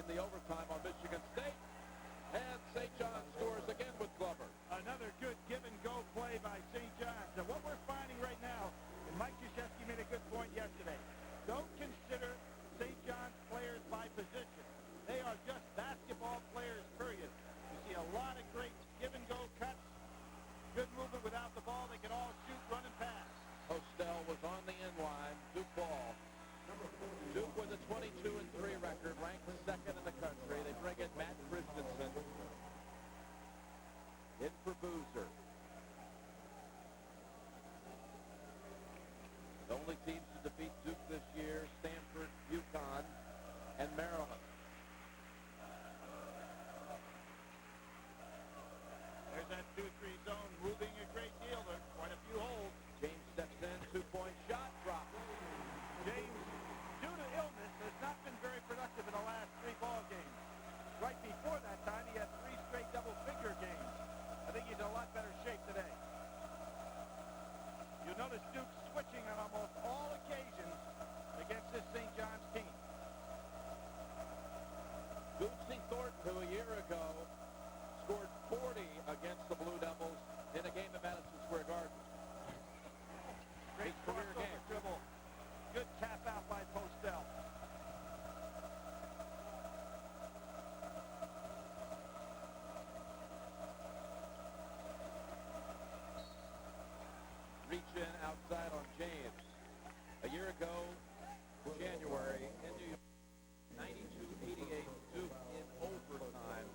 in the overtime on Michigan State. And St. John scores again with Glover. Another good give-and-go play by St. John's. And what we're finding right now, and Mike Krzyzewski made a good point yesterday, don't consider St. John's players by position. They are just basketball players, period. You see a lot of great give-and-go cuts, good movement without the ball. They can all shoot, run, and pass. Postel was on the end line. Duke ball. Duke with a 22-3 record, ranked second in the country. They bring in Matt Christensen. In for Boozer. The only teams to defeat Duke this year, Stanford, UConn, and Maryland. There's that 2-3 zone moving a great deal. There are quite a few holes. James steps in, two-point shot, drop. James, due to illness, has not been very productive in the last 3 ball games. Right before that time, he had 3 straight double-figure games. I think he's in a lot better shape today. You'll notice Duke switching on almost all occasions against this St. John's team. Bootsy Thornton, who a year ago scored 40 against the Blue Devils in a game at Madison Square Garden. Great His career crossover game. dribble. Good tap out by Postel. Reach in outside on James. A year ago, January, in New York, 92-88 Duke in overtime.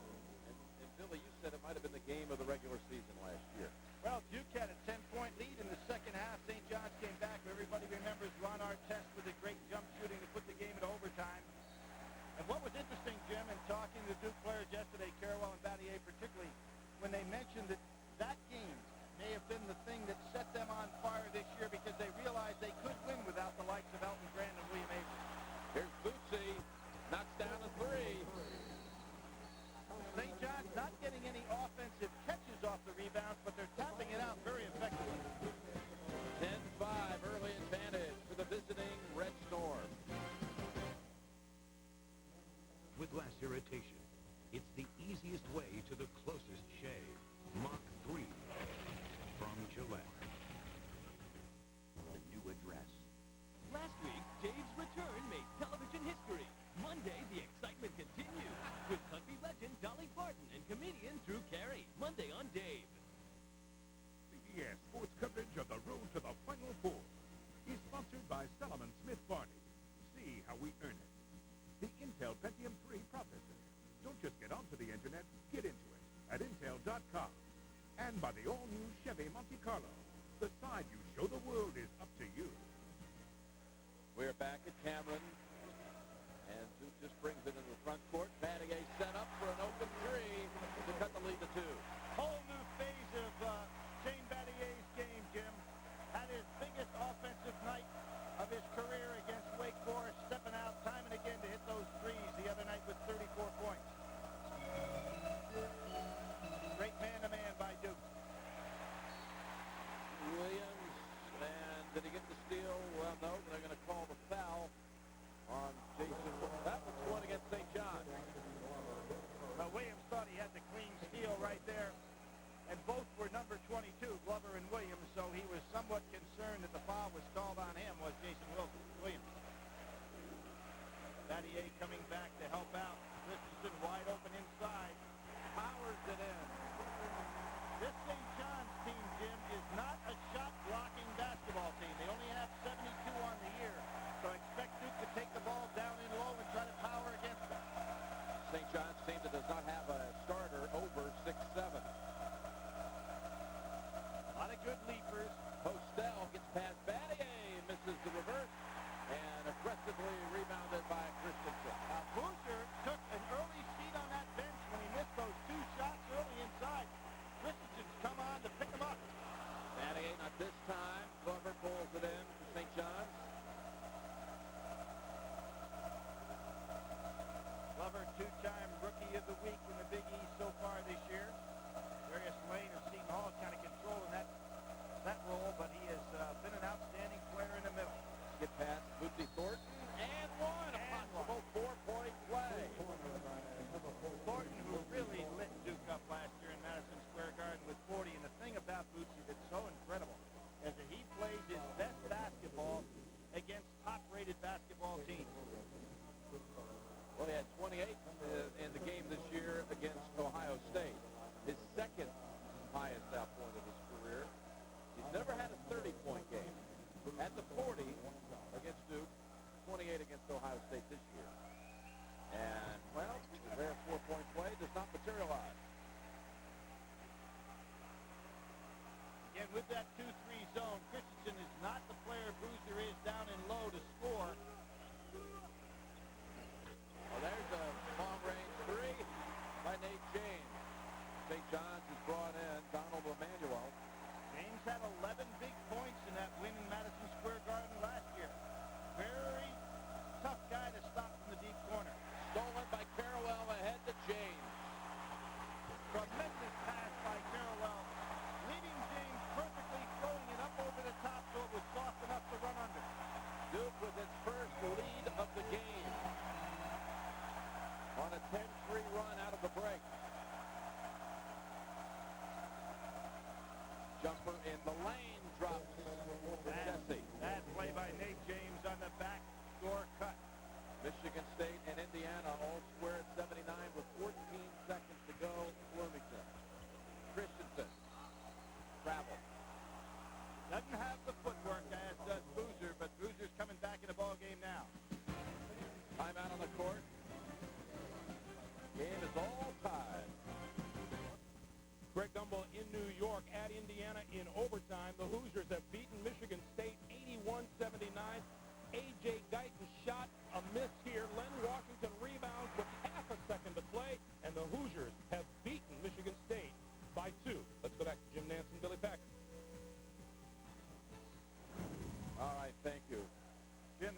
And Billy, you said it might have been the game of the regular season last year. Well, Duke had a 10-point lead in the second half. St. John's came back. Everybody remembers Ron Artest with a great jump shooting to put the game in overtime. And what was interesting, Jim, in talking to Duke players yesterday, Carrawell and Battier particularly, when they mentioned that that game may have been the thing that set them on fire this year because they realized they could win without the likes of Elton Grant and William Avery. Here's Bootsy, knocks down a 3. St. John's not getting any offensive catches off the rebounds, but they're tapping it out very effectively. 10-5, early advantage for the visiting Red Storm. With less irritation, it's the easiest way to the closest shave. Mach 3 from Gillette. The new address. Last week, Dave's return made television history. Monday, the excitement continues with country legend Dolly Parton and comedian Drew Carey. Monday on Dave. CBS Sports coverage of the road to the Final Four is sponsored by Solomon Smith Barney. See how we earn it. The Intel Pentium 3 processor. Don't just get onto the internet, get into it at Intel.com. And by the all-new Chevy Monte Carlo. The side you show the world is up to you. We're back at Cameron. And Duke just brings it into the front court. Battier set up for an open 3 to cut the lead to 2. Whole new phase of Shane Battier's game, Jim. Had his biggest offensive night of his career against Wake Forest, stepping out time and again to hit those threes the other night with 34 points. Great man-to-man by Duke. Williams and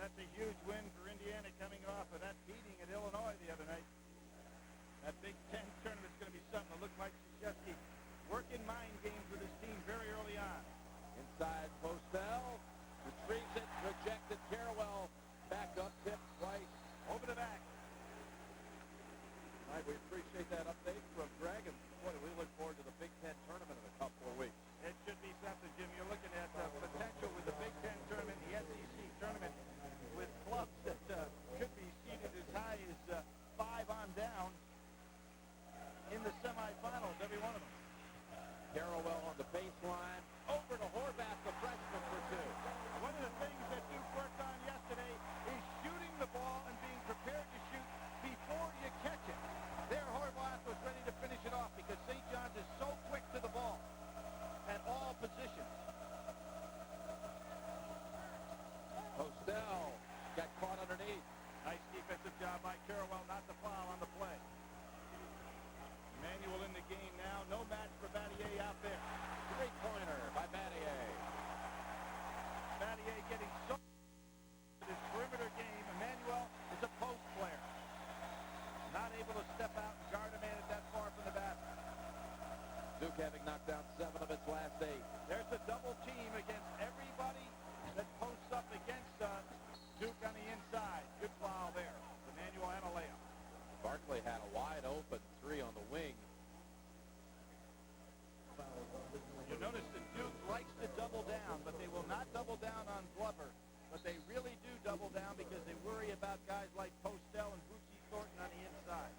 that's a huge win for Indiana coming off of that beating at Illinois the other night. That Big Ten tournament's going to be something. It looked like Krzyzewski working mind games with his team very early on. Inside Postel. Retrieves it. Rejected. Carawell. Back up. Tip twice. Over the back. All right, we appreciate that update from Greg. And boy, we look forward to the Big Ten tournament in a couple of weeks. It should be something, Jim. You're looking at the potential with the Big Ten tournament, the SEC tournament, with clubs that could be seeded as high as 5 on down in the semifinals, every one of them. Carawell on the baseline. Over to Horvath, the freshman, for two. One of the things that Duke worked on yesterday is shooting the ball and being prepared to shoot before you catch it. There, Horvath was ready to finish it off because St. John's is so quick to the ball at all positions. Postel got caught underneath. Nice defensive job by Carawell not to foul on the play. Emmanuel in the game now. No match for Battier out there. Three-pointer by Battier. Battier getting so in his perimeter game. Emmanuel is a post player. Not able to step out and guard a man at that far from the basket. Duke having knocked down 7 of its last 8. There's a double team against everybody that posts up against Duke on the inside. Good foul there. Emmanuel and a layup. Barkley had a wide open 3 on the wing. You'll notice that Duke likes to double down, but they will not double down on Glover. But they really do double down because they worry about guys like Postel and Bucci Thornton on the inside.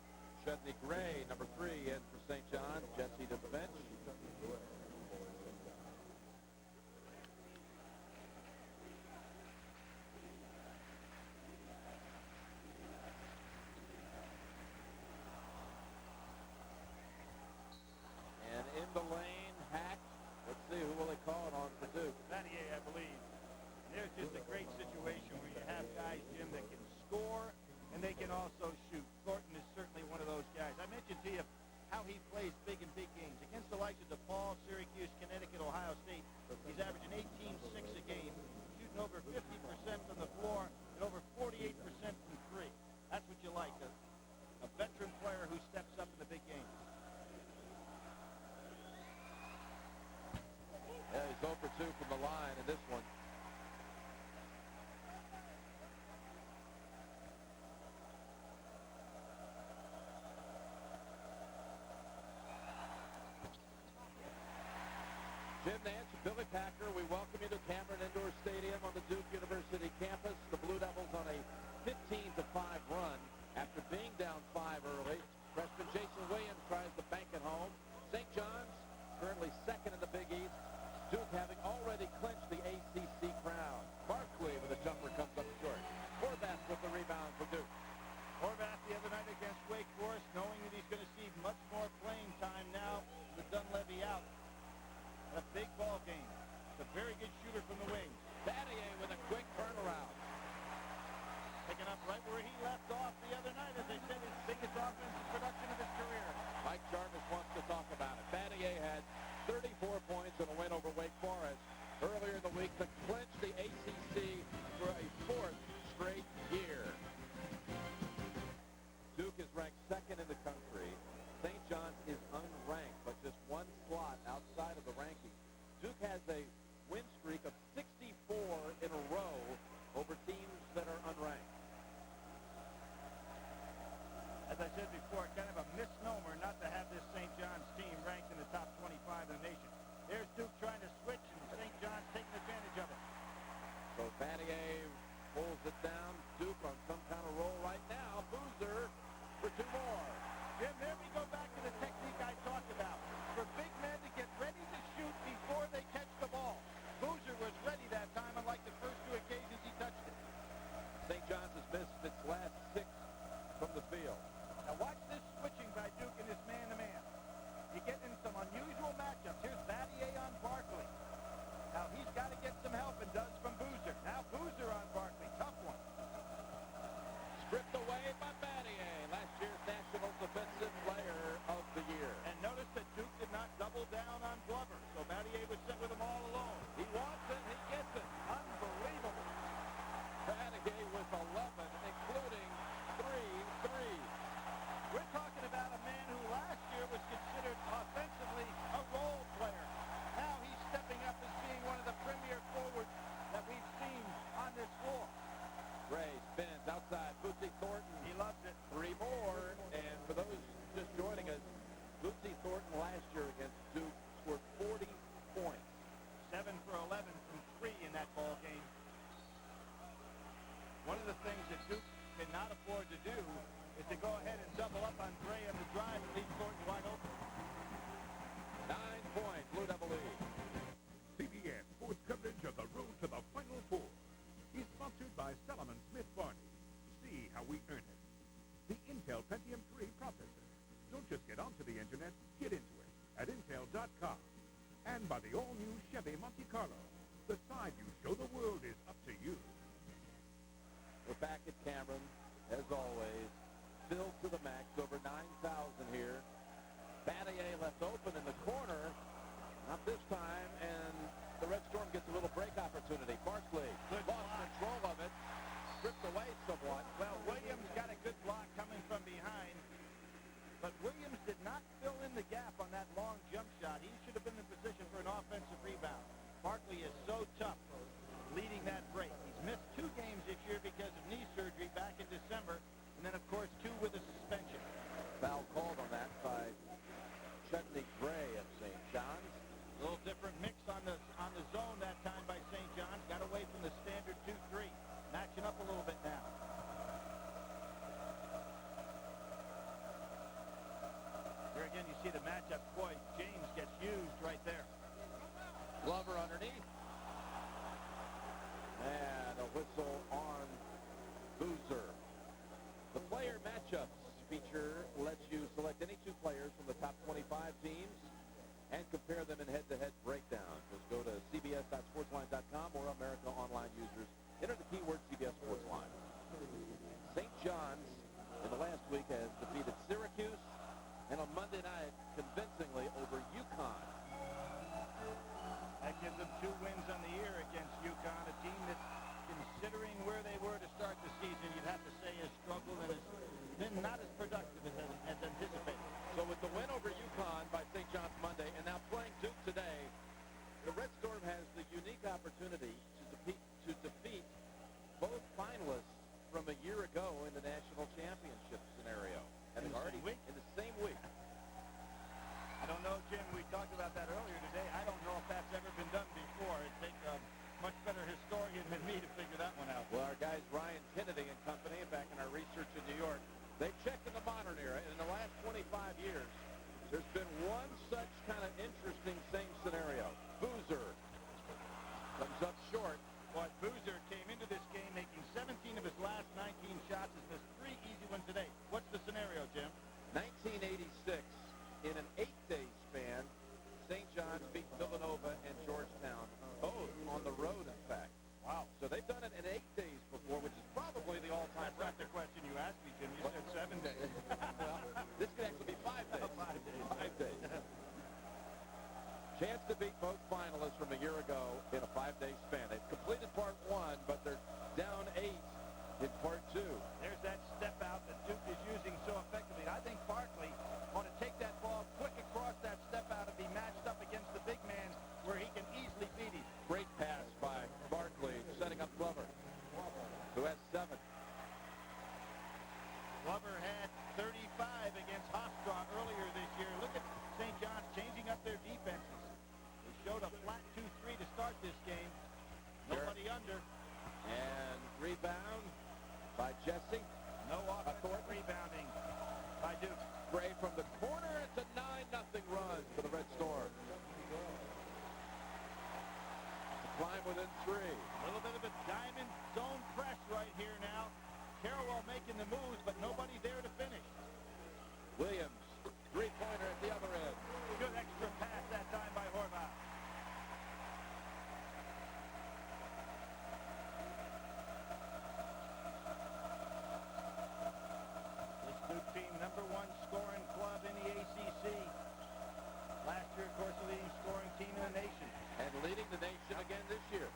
Chudney Gray, number 3, in for St. John. Jesse to the bench. And in the lane, Hack. Let's see, who will they call it on for Duke? Battier, I believe. There's just a great situation where you have guys, Jim, that can score and they can also shoot. Thornton is certainly one of those guys. I mentioned to you how he plays big in big games. Against the likes of DePaul, Syracuse, Connecticut, Ohio State, he's averaging 18-6 a game, shooting over 50% from the floor and over 48% from 3. That's what you like, a veteran player who steps up in the big games. Yeah, he's 0 for 2 from the line in this one. Jim Nance, Billy Packer, we welcome you to Cameron Indoor Stadium on the Duke University campus. The Blue Devils on a 15-5 run after being down 5 early. Freshman Jason Williams tries to bank it home. St. John's currently second in the Big East. Duke having already clinched the ACC crown. Barkley with a jumper comes up short. Horvath with the rebound for Duke. Horvath the other night against Wake Forest, knowing that he's going to see much more playing time now with Dunleavy out. A big ball game. It's a very good shooter from the wings. Battier with a quick turnaround. Picking up right where he left off the other night, as they said, his biggest offensive production of his career. Mike Jarvis wants to talk about it. Battier had 34 points in a win over Wake Forest earlier in the week to clinch the ACC for a 4th straight year. Duke is ranked 2nd in the country. St. John's is unranked, but just 1 slot outside of the rankings. Duke has a win streak of 64 in a row over teams that are unranked. As I said before, kind of a misnomer not to have this St. John's team ranked in the top 25 in the nation. There's Duke trying to switch, and St. John's taking advantage of it. So Battier pulls it down. Duke on some kind of roll right now. Boozer for 2 more. Jim, there we go back to the technique I talked about. For big men to get ready to shoot before they catch the ball. Boozer was ready that time, unlike the first 2 occasions he touched it. St. John's has missed its last 6 from the field. Now watch this switch One of the things that Duke cannot afford to do is to go ahead and double up on Gray on the drive and leave Thornton wide open. 9-point Blue Devil lead. CBS Sports coverage of the road to the Final Four is sponsored by Solomon Smith Barney. See how we earn it. The Intel Pentium 3 processor. Don't just get onto the internet, get into it at Intel.com. And by the all-new Chevy Monte Carlo. The side you show the world is up to you. We're back at Cameron, as always. Filled to the max, over 9,000 here. Battier left open in the corner. Not this time, and the Red Storm gets a little break opportunity. Barkley lost control of it, stripped away somewhat. Well, Williams got a good block coming from behind, but Williams did not fill in the gap on that long jump shot. He should have been in position for an offensive rebound. Barkley is so tough leading that break. He's missed 2 games this year because of knee surgery back in December, and then, of course, 2 with a suspension. Foul called on that by Chutney Gray of St. John's. A little different mix on the zone that time by St. John's. Got away from the standard 2-3. Matching up a little bit now. Here again, you see the matchup. Boy, James gets used right there. Glover underneath. And a whistle on Boozer. The player matchups feature lets you select any 2 players from the top 25 teams and compare them in head-to-head breakdown. Just go to cbs.sportsline.com or America Online users. Enter the keyword CBS Sportsline. St. John's in the last week has defeated Syracuse and on Monday night convincingly over UConn. That gives them 2 wins on the year against UConn, a team that, considering where they were to start the season, you'd have to say has struggled and has been not as productive as anticipated. So with the win over UConn by St. John's Monday and now playing Duke today, the Red Storm has the unique opportunity to defeat both finalists from a year ago in the national championship scenario. And In the already same week? in the same week. I don't know, Jim. We talked about that earlier today. I don't know if that's ever been done before. It takes a much better historian than me to figure that one out. Well, our guys Ryan Kennedy and company, back in our research in New York, they checked in the modern era. In the last 25 years, there's been one such kind of interesting same scenario. Boozer comes up short. But Boozer came into this game making 17 of his last 19 shots. Has missed 3 easy ones today. What's the scenario, Jim? 1986, in an 8-day span, St. John's beat Villanova and Georgetown, both on the road, in fact. Wow. So they've done it in 8 days before, which is probably the all-time That's not the record. question you asked me, Jim. You said 7 days. Well, this could actually be 5 days. 5 days. 5 days. Chance to beat both finalists from a year ago in a 5-day span. They've completed part 1, but they're down 8 in part 2. There's that step out that Duke is using so effectively. I think Barkley ought to take that ball quick across that step out and be matched up against the big man where he can easily beat him. Great pass by Barkley, setting up Glover, who has 7. Glover had 35 against Hofstra earlier this year. Look at St. John's changing up their defenses. They showed a flat 2-3 to start this game. Nobody under. And rebound by Jesse. No offensive rebounding by Duke. Gray from the corner. It's a 9-0 run for the Red Storm. To climb within 3. A little bit of a diamond zone press right here now. Carroll making the moves, but nobody there to finish. Williams, 3-pointer at the other end. Good extra pass that time by Horvath. This Duke team, #1 scoring club in the ACC. Last year, of course, the leading scoring team in the nation. And leading the nation again this year.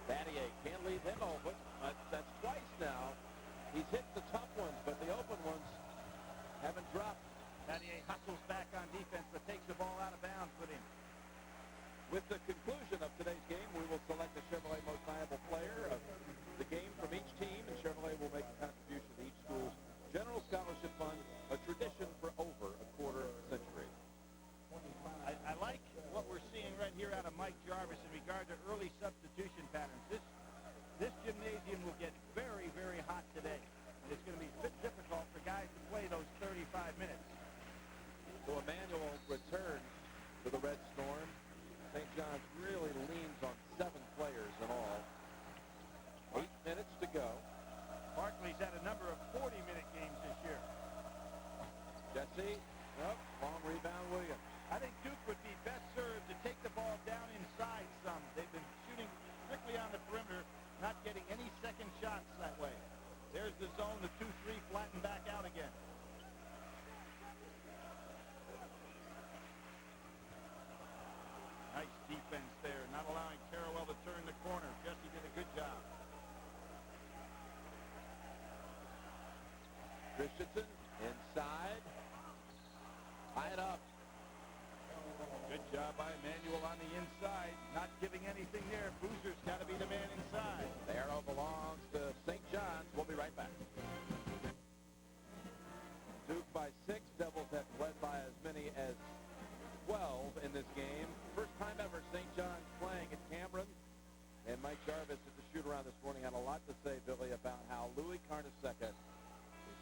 Battier can't leave him open. That's twice now. He's hit the tough ones, but the open ones haven't dropped. Battier hustles back on defense, but takes the ball out of bounds with him. With the conclusion of today's game, we will select the Chevrolet Most Valuable Player of the game from each team, and Chevrolet will make a contribution to each school's general scholarship fund, a tradition for over a quarter century. I like what we're seeing right here out of Mike Mike Jarvis in regard to early substitution patterns. This gymnasium will get very, very hot today. And it's going to be a bit difficult for guys to play those 35 minutes. So Emmanuel returns to the Red Storm. St. John's really leans on 7 players in all. 8 minutes to go. Barkley's had a number of 40-minute games this year. Jesse, long rebound, Williams. I think Duke would be best served to take the ball down inside some. They've been shooting strictly on the perimeter, not getting any second shots that way. There's the zone, the 2-3, flatten back out again. Nice defense there, not allowing Carrawell to turn the corner. Jesse did a good job. Christensen inside. Tie it up. Good job by Emmanuel on the inside, not giving anything there. Boozer's got to be the man inside. The arrow belongs to St. John's. We'll be right back. Duke by 6. Devils have led by as many as 12 in this game. First time ever St. John's playing at Cameron. And Mike Jarvis at the shoot-around this morning had a lot to say, Billy, about how Louis Carnesecca is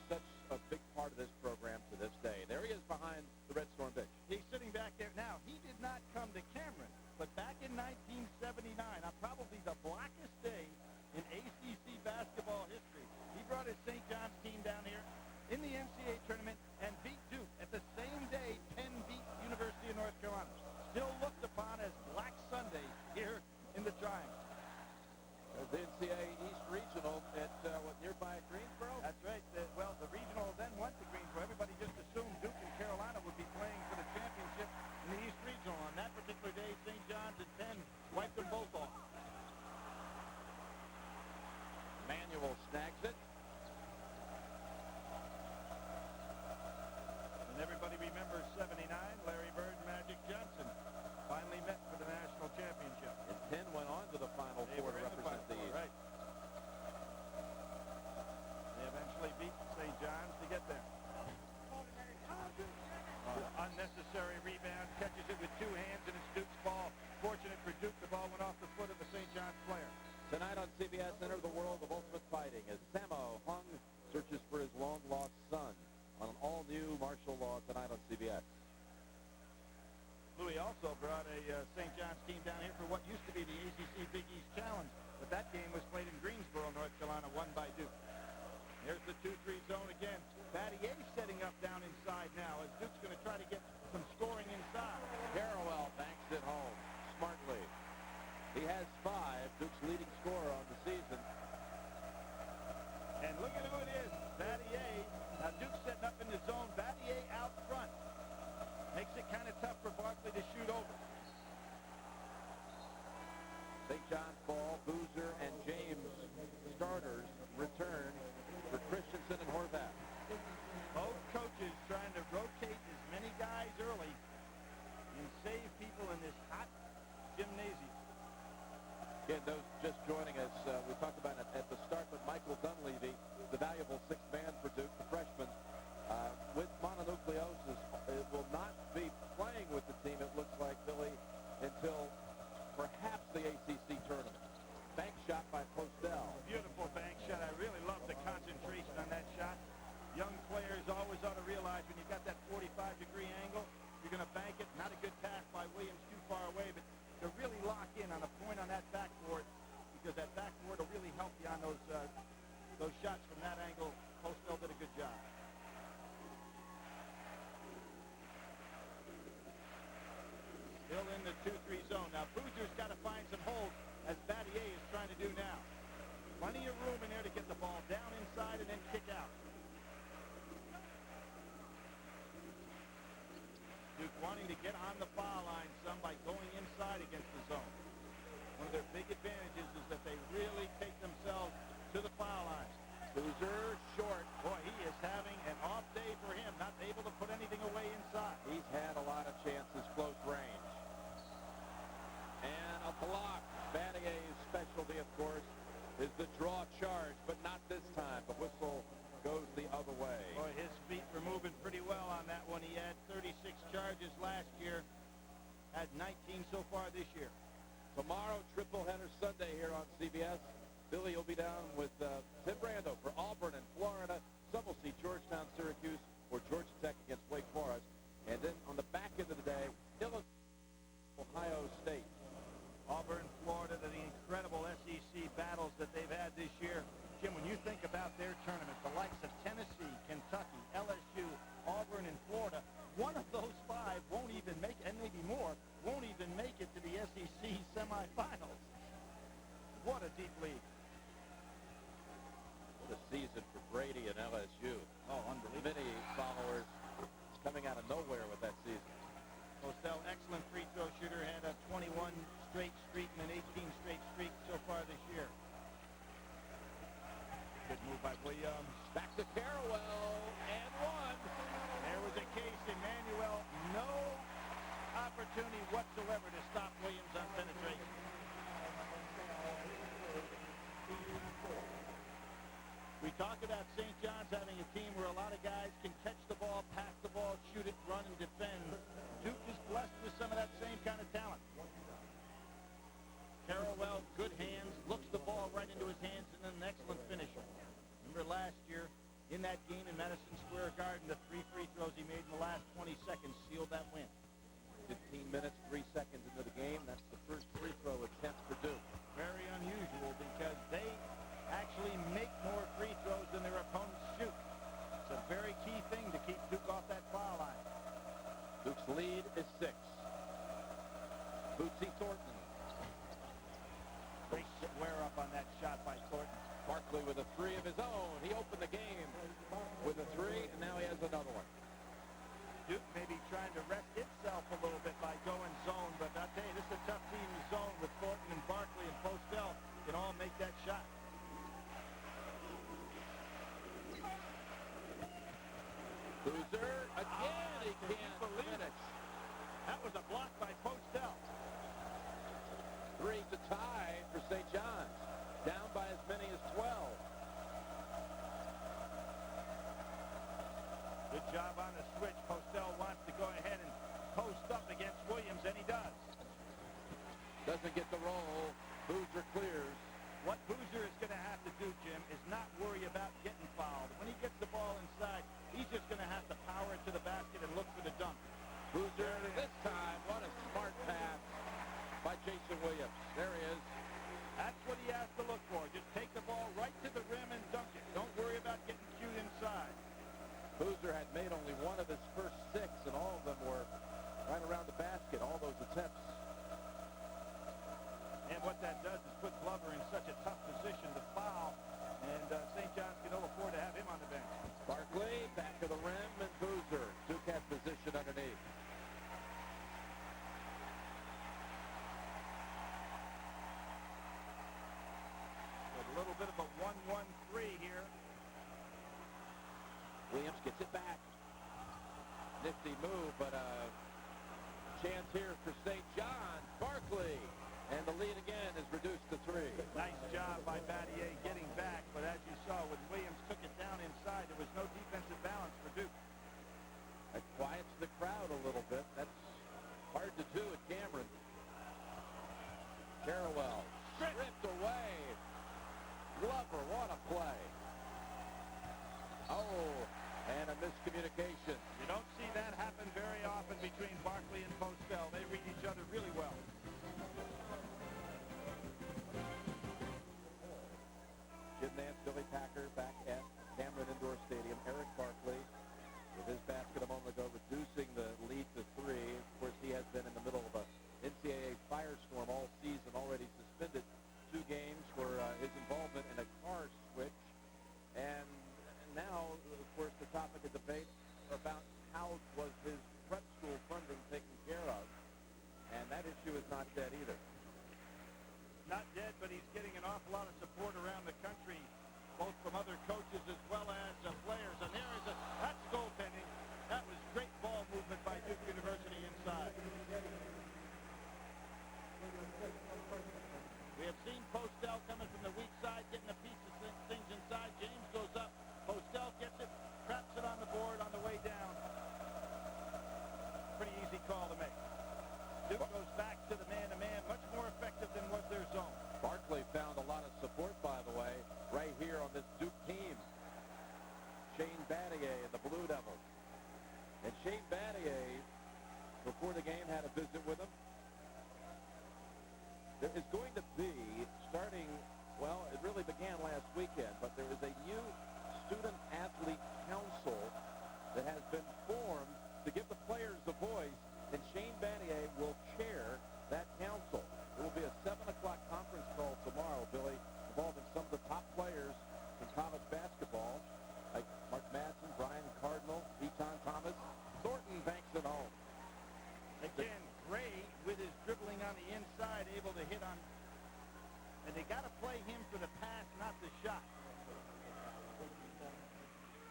such a big part of this program to this day. There he is behind the Red Storm bench. He's sitting back there. Now, he did not come to Cameron, but back in 1979, on probably the blackest day in ACC basketball history, he brought his St. John's team down here in the NCAA tournament and beat Duke. At the same day, Penn beat University of North Carolina. Still looked upon as Black Sunday here in the Triangle. The NCAA East Regional at nearby Greensboro? That's right. The regional then went to Greensboro. Everybody just assumed Duke and Carolina would be playing for the championship in the East Regional. On that particular day, St. John's and Penn wiped them both off. Manuel snags it. And everybody remembers 79, Larry Bird and Magic Johnson finally met for the national championship. And Penn went on to the Final Four to represent the East. Right. They eventually beat St. John's to get there. Unnecessary rebound, catches it with 2 hands, and it's Duke's ball. Fortunate for Duke, the ball went off the foot of the St. John's player. Tonight on CBS, enter the world of ultimate fighting as Sammo Hung searches for his long-lost son on an all-new martial law tonight on CBS. Louis also brought a St. John's team down here for what used to be the ACC Big East Challenge, but that game was played in Greensboro, North Carolina, won by Duke. There's the 2-3 zone again. Battier setting up down inside now as Duke's going to try to get some scoring inside. Carrawell banks it home smartly. He has 5, Duke's leading scorer on the season. And look at who it is, Battier. Now Duke's setting up in the zone. Battier out front. Makes it kind of tough for Barkley to shoot over. St. John's ball, Boozer and James starters return for Christensen and Horvath. Both coaches trying to rotate as many guys early and save people in this hot gymnasium. Again, those just joining us, we talked about it at the start, but Michael Dunleavy, the valuable 6th man for Duke, the freshman, with mononucleosis, will not be playing with the team, it looks like, Billy, until perhaps the ACC tournament. Bank shot by Postel. Beautiful bank shot. I really love the concentration on that shot. Young players always ought to realize when you've got that 45-degree angle, you're going to bank it. Not a good pass by Williams too far away, but to really lock in on a point on that backboard, because that backboard will really help you on those shots from that angle. Postel did a good job. Still in the 2-3 zone. Now, Boozer's got to find some holes, as Battier is trying to do now. Plenty of room in there to get the ball down inside and then kick out. Duke wanting to get on the foul line some by going inside against the zone. One of their big advantages is that they really take themselves to the foul line. Boozer short. Boy, he is having an off day for him, not able to put anything away inside. He's had a lot of chances close range. And a block. Battier's specialty, of course, is the draw charge, but not this time. The whistle goes the other way. Boy, his feet were moving pretty well on that one. He had 36 charges last year, had 19 so far this year. Tomorrow, triple header Sunday here on CBS. Billy will be down with Tim Brando for Auburn and Florida. Some will see Georgetown, Syracuse, or Georgia Tech against Wake Forest. And then on the back end of the day, Illinois, Ohio State. Auburn, Florida, the incredible SEC battles that they've had this year. Jim, when you think about their tournament, the likes of Tennessee, Kentucky, LSU, Auburn, and Florida, one of those five won't even make, and maybe more, won't even make it to the SEC semifinals. What a deep lead. What a season for Brady and LSU. Oh, unbelievable. Many followers coming out of nowhere with that season. Postel, excellent free throw shooter, had a 21 straight streak and an 18 straight streak so far this year. Good move by Williams. Back to Carrawell, and one. There was a case, Emmanuel, no opportunity whatsoever to stop Williams on penetration. We talk about St. John's having a team where a lot of guys can catch the ball, pass the ball, shoot it, run, and defend. Duke is blessed with some of that same kind of talent. Carrawell, good hands, looks the ball right into his hands, and then an excellent finisher. Remember last year, in that game in Madison Square Garden, the 3 free throws he made in the last 20 seconds sealed that win. 15 minutes, 3 seconds into the game. That's the first free throw attempt for Duke. Very unusual because they actually make more free throws than their opponents shoot. It's a very key thing to keep Duke off that foul line. Duke's lead is 6. Bootsy Thornton. Great square up on that shot by Thornton. Barkley with a 3 of his own. He opened the game with a 3, and now he has another one. Duke may be trying to rest itself a little bit by going zone, but I'll tell you, this is a tough team to zone with Thornton and Barkley and Postel can all make that shot. Boozer, again, he Can you can't believe it? finish. That was a block by Postel. 3 to tie for St. John's. Down by as many as 12. Good job on the switch. Postel wants to go ahead and post up against Williams, and he does. Doesn't get the roll. Boozer clears. What Boozer is going to have to do, Jim, is not worry about getting fouled. When he gets the ball inside, he's just going to have to power it to the basket and look for the dunk. Boozer this time. What a smart pass by Jason Williams. There he is. That's what he has to look for. Just take the ball right to the rim and dunk it. Don't worry about getting cute inside. Boozer had made only one of his first 6, and all of them were right around the basket, all those attempts. And what that does is put Glover in such a tough position to foul, and St. John's can ill afford to have him on the bench. Barkley back to the rim, and Boozer. Duke has position underneath. With a little bit of a 1-1-3 here. Williams gets it back. Nifty move, but a chance here for St. John. Barkley. And the lead again is reduced to 3. Nice job by Battier getting back, but as you saw, when Williams took it down inside, there was no defensive balance for Duke. That quiets the crowd a little bit. That's hard to do at Cameron. Carrawell stripped away. Glover, what a play. Oh, and a miscommunication. You don't see that happen very often between Barkley and Postel. They read each other really well. Jim Nance, Billy Packer back at Cameron Indoor Stadium. Eric Barkley with his basket a moment ago, reducing the lead to 3. Of course, he has been in the middle of a NCAA firestorm all season, already suspended 2 games for his involvement in a car switch. And now, of course, the topic of debate about how was his prep school funding taken care of. And that issue is not dead either. Not dead, but he's getting an awful lot of support around the country, both from other coaches as well as players. And that's goaltending. That was great ball movement by Duke University inside. We have seen Postel coming from the weak side, getting a piece of things inside. James goes up. Postel gets it, traps it on the board on the way down. Pretty easy call to make. Duke goes back to the man-to-man, much more effective And they got to play him for the pass, not the shot.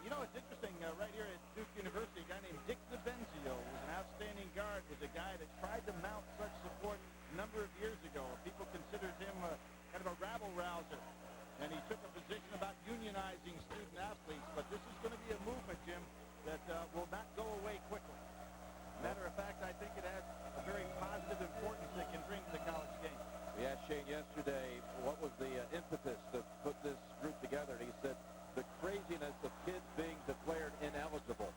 You know, it's interesting, right here at Duke University, a guy named Dick DiBenzio was an outstanding guard, was a guy that tried to mount such support a number of years ago. People considered him kind of a rabble-rouser, and he took a position about unionizing student-athletes. But this is going to be a movement, Jim, that will not go away quickly. Matter of fact, I think it has a very positive importance that can bring to the college game. We asked Shane yesterday what was the impetus to put this group together, and he said the craziness of kids being declared ineligible.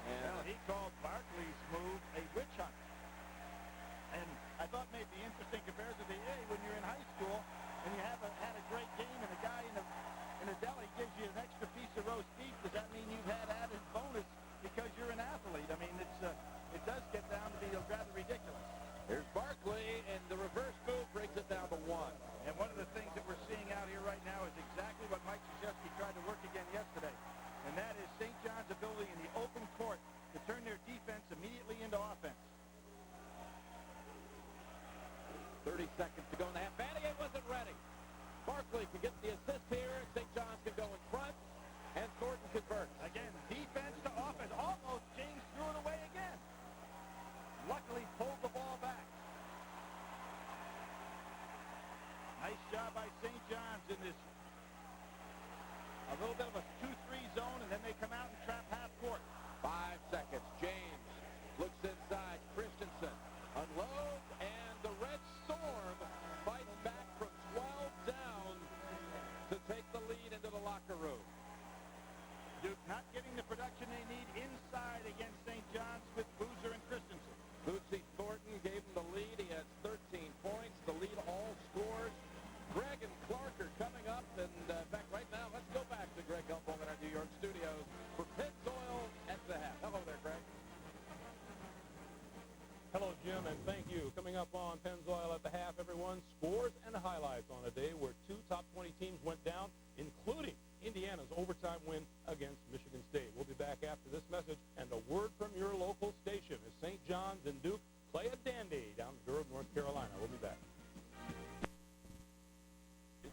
And Well, he called Barkley's move a witch hunt. And I thought maybe the interesting comparison would be, hey, when you're in high school and you have had a great game and the guy in the deli gives you an extra piece of roast beef, does that mean you've had added bonus because you're an athlete? I mean, it does get down to be rather ridiculous. here's Barkley, and the reverse move brings it down to 1. And one of the things that we're seeing out here right now is exactly what Mike Krzyzewski tried to work again yesterday. And that is St. John's ability in the open court to turn their defense immediately into offense. 30 seconds to go in the half. Vanier wasn't ready. Barkley can get the assist here. St. John's can go in front, and Thornton converts. Again, defense to offense. Almost James threw it away again. Luckily pulled the ball back. Nice job by St. John's in this. A little bit of a 2-3 zone, and then they come out and trap half court. 5 seconds. James looks inside. Christensen unloads, and the Red Storm fights back from 12 down to take the lead into the locker room. Duke not getting the production they need inside against St. John's with Boozer and Christensen. Bootsy Thornton gave him the lead. He has 13 points. The lead all scores. Greg and Clark are coming up. And in fact, right now, let's go back to Greg Gumbel in our New York studios for Pennzoil at the half. Hello there, Greg. Hello, Jim, and thank you. Coming up on Pennzoil at the half, everyone, scores and highlights on a day where 2 top 20 teams went down, including Indiana's overtime win against Michigan State. We'll be back after this message and a word from your local station as St. John's and Duke play a dandy down in Durham, North Carolina. We'll be back.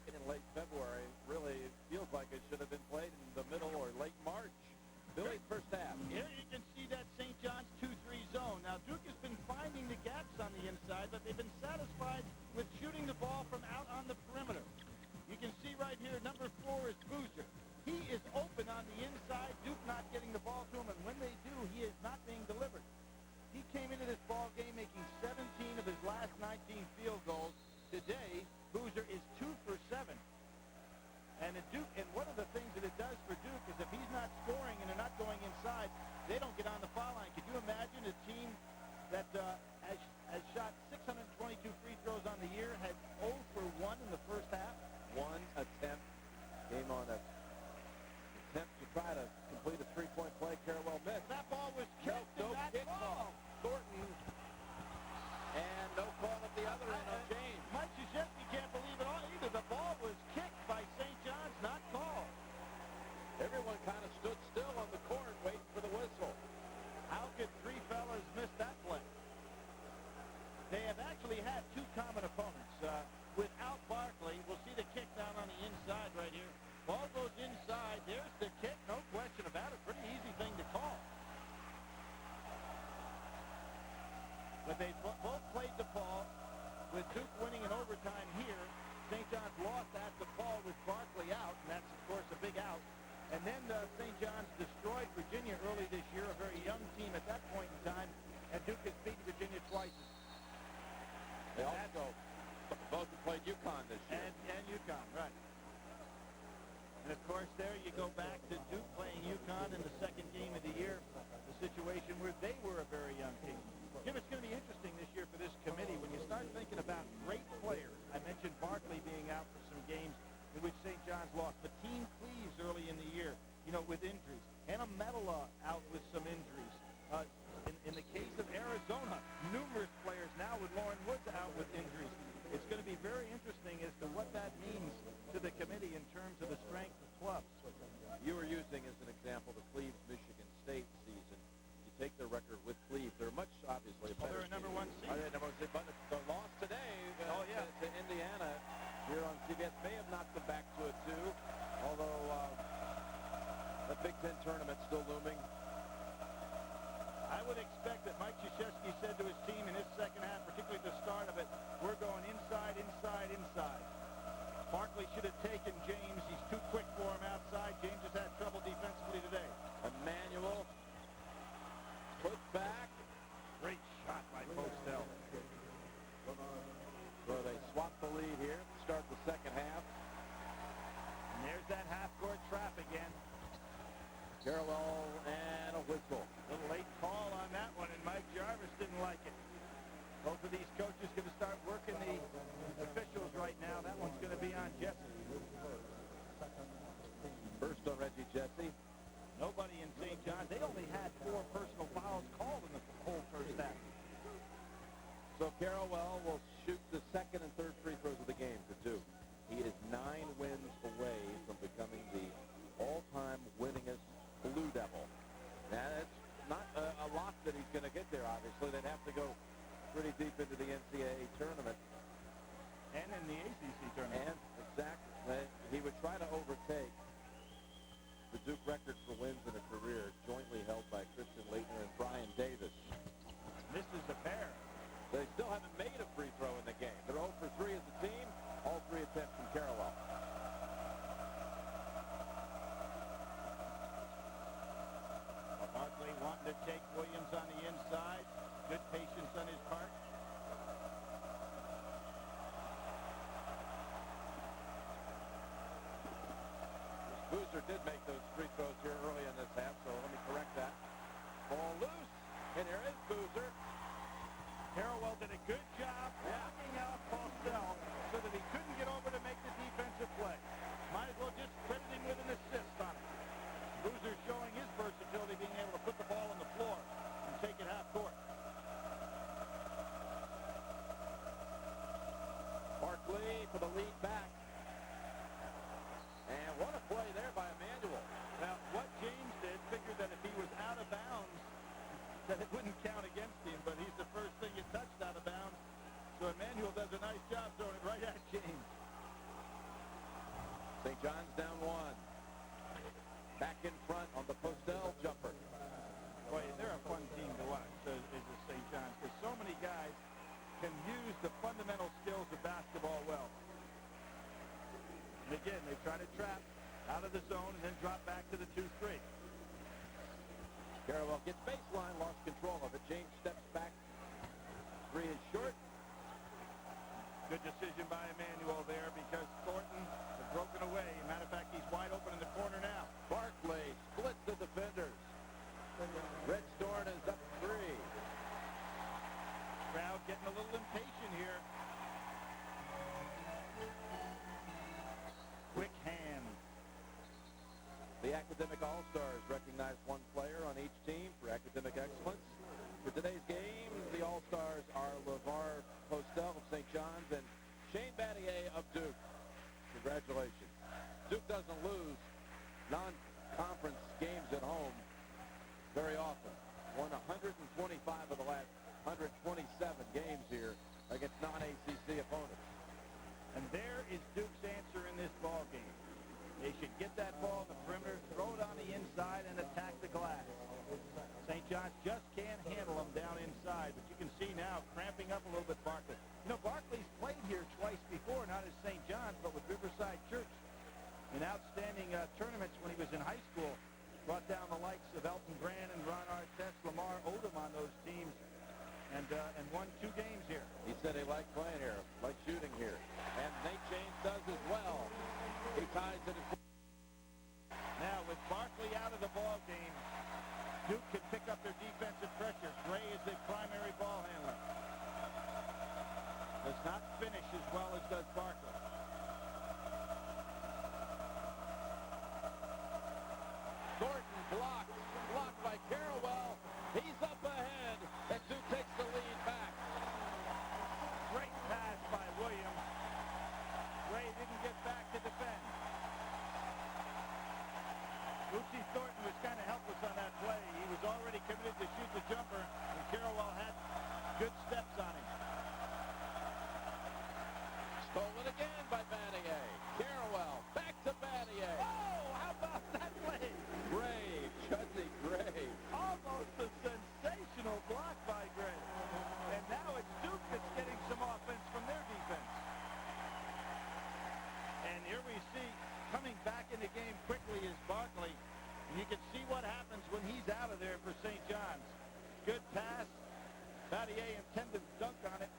In late February, really it feels like it should have been played in the middle or late March. Billy, first half. Here you can see that St. John's 2-3 zone. Now, Duke has been finding the gaps on the inside, but they've been satisfied with shooting the ball from out on the perimeter. You can see right here, number 4 is Boozer. He is open on the inside. Duke not getting the ball to him, and when they do, he is not being delivered. He came into this ball game making 17 of his last 19 field goals. Today, Boozer is 2 for 7. And one of the things that it does for Duke is if he's not scoring and they're not going inside, they don't get on the foul line. Could you imagine a team that has shot 622 free throws on the year, had 0 for 1 in the first half? One attempt came on a attempt to try to complete a three-point play. Carrawell missed. That ball was kicked, No and that kick ball. Thornton, and no call at the other end on James. Mike Krzyzewski can't believe it all either. The ball was kicked by St. John's, not called. Everyone kind of stood still on the court waiting for the whistle. How could 3 fellas miss that play? They have actually had 2 common opponents. Without Barkley, we'll see the kick down on the inside right here. Ball goes inside. There's the kick. No question about it. Pretty easy thing to call. But they both played the ball with Duke winning in overtime here. St. John's lost at the ball with Barkley out, and that's, of course, a big out. And then St. John's destroyed Virginia early this year, a very young team at that point in time, and Duke has beaten Virginia twice. They also both have played UConn this year. And UConn, right. And, of course, there you go back to Duke playing UConn in the second game of the year, the situation where they were a very young team. Jim, it's going to be interesting this year for this committee when you start thinking about great players. I mentioned Barkley being out for some games in which St. John's lost. Fatim Cleaves early in the year, with injuries. Hannah Metala out with some injuries. In the case of these coaches going to start working the officials right now. That one's going to be on Jesse. First on Reggie Jesse. Nobody in St. John's. They only had 4 personal fouls called in the whole first half. So Carrawell will shoot the second and third free throws of the game for Duke. He is 9 wins away from becoming the all-time winningest Blue Devil. Now, that's not a lock that he's going to get there, obviously. They'd have to go pretty deep into the NCAA tournament. And in the ACC tournament. And, exactly, he would try to overtake the Duke record for wins in a career, jointly held by Christian Laettner and Brian Davis. This is a pair. They still haven't made a free throw in the game. They're 0 for 3 as a team, all 3 attempts from Carrawell. Barkley wanting to take Williams on the inside. Good patience on his part. Boozer did make those free throws here early in this half, so let me correct that. Ball loose, and here is Boozer. Carrawell did a good job blocking out Postel so that he couldn't get over to make the defensive play. Might as well just credit him with an assist on it. Boozer showing his versatility, being able to put the ball on the floor and take it half court. Barkley for the lead back. And what a play there by Emmanuel. Now, what James did, figured that if he was out of bounds, that it wouldn't count against him, but he's the first thing he touched out of bounds. So Emmanuel does a nice job throwing it right at James. St. John's down 1. Back in front on the Postel jumper. Boy, they're a fun team to watch, is the St. John's, because so many guys can use the fundamental skills of basketball well. And again, they try to trap out of the zone and then drop back to the 2-3. Carrawell gets baseline, lost control of it. James steps back. 3 is short. Good decision by Emmanuel there because Thornton had broken away. Matter of fact, he's wide open in the corner now. Barkley splits the defenders. Red Storm is up 3. Crowd getting a little impatient here. Quick hand. The Academic All-Stars recognize 1 player on each team for academic excellence. For today's game, the All-Stars are LeVar Postel of St. John's and Shane Battier of Duke. Congratulations. Duke doesn't lose non-conference games at home very often. Won 125 of the last 127 games here against non-ACC opponents. And there is Duke's answer in this ball game. They should get that ball in the perimeter, throw it on the inside, and attack the glass. St. John's just can't handle them down inside, but you can see now cramping up a little bit Barkley. You know, Barkley's played here twice before, not at St. John's, but with Riverside Church in outstanding tournaments when he was in high school. Brought down the likes of Elton Brand and Ron Artest, Lamar Odom on those teams, and won 2 games here. He said he liked playing here, liked shooting here. And Nate James does as well. He ties it. Now, with Barkley out of the ball game, Duke can pick up their defensive pressure. Gray is the primary ball handler. Does not finish as well as does Barkley. Thornton blocked by Carrawell. He's up ahead, and Duke takes the lead back. Great pass by Williams. Gray didn't get back to defend. Lucy Thornton was kind of helpless on that play. He was already committed to shoot the jumper, and Carrawell had good steps on him. Stolen again by Battier. Carrawell back to Battier. Oh, how about that play? Gray, Chudney Gray. Almost a sensational block by Gray. And now it's Duke that's getting some offense from their defense. And here we see coming back in the game quickly is Barkley. And you can see what happens when he's out of there for St. John's. Good pass. Battier intended to dunk on it,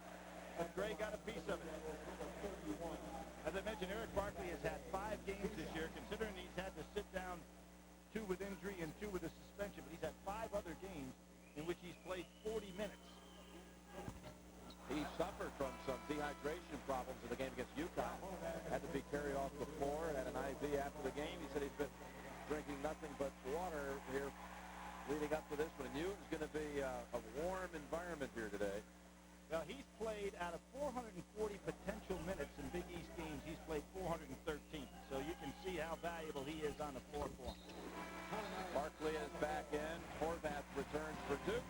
but Gray got a piece of it. As I mentioned, Eric Barkley has had 5 games this year, considering he's had to sit down 2 with injury and 2 with a suspension, but he's had 5 other games in which he's played 40 minutes. He Barkley after the game. He said he's been drinking nothing but water here leading up to this one. He knew it was going to be a warm environment here today. Well, he's played out of 440 potential minutes in Big East games. He's played 413. So you can see how valuable he is on the floor for him. Barkley is back in. Horvath returns for Duke.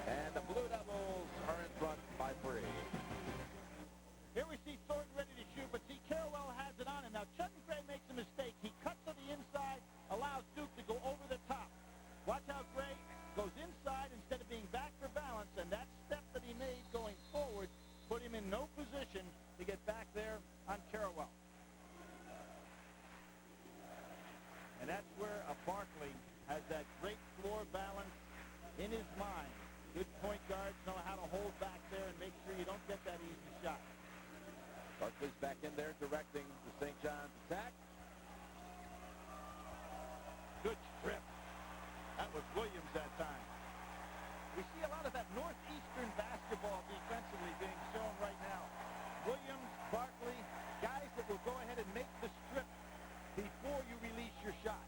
And the Blue Devils are in front by 3. Here we see Thornton ready to shoot, but see Carrawell has it on him. Now, Chutton Gray makes a mistake. He cuts to the inside, allows Duke to go over the top. Watch how Gray goes inside instead of being back for balance, and that step that he made going forward put him in no position to get back there on Carrawell. And that's where a Barkley has that great floor balance in his mind. Good point guards know how to hold back there and make sure you don't get that easy shot. Barkley's back in there directing the St. John's attack. Good strip. That was Williams that time. We see a lot of that Northeastern basketball defensively being shown right now. Williams, Barkley, guys that will go ahead and make the strip before you release your shot.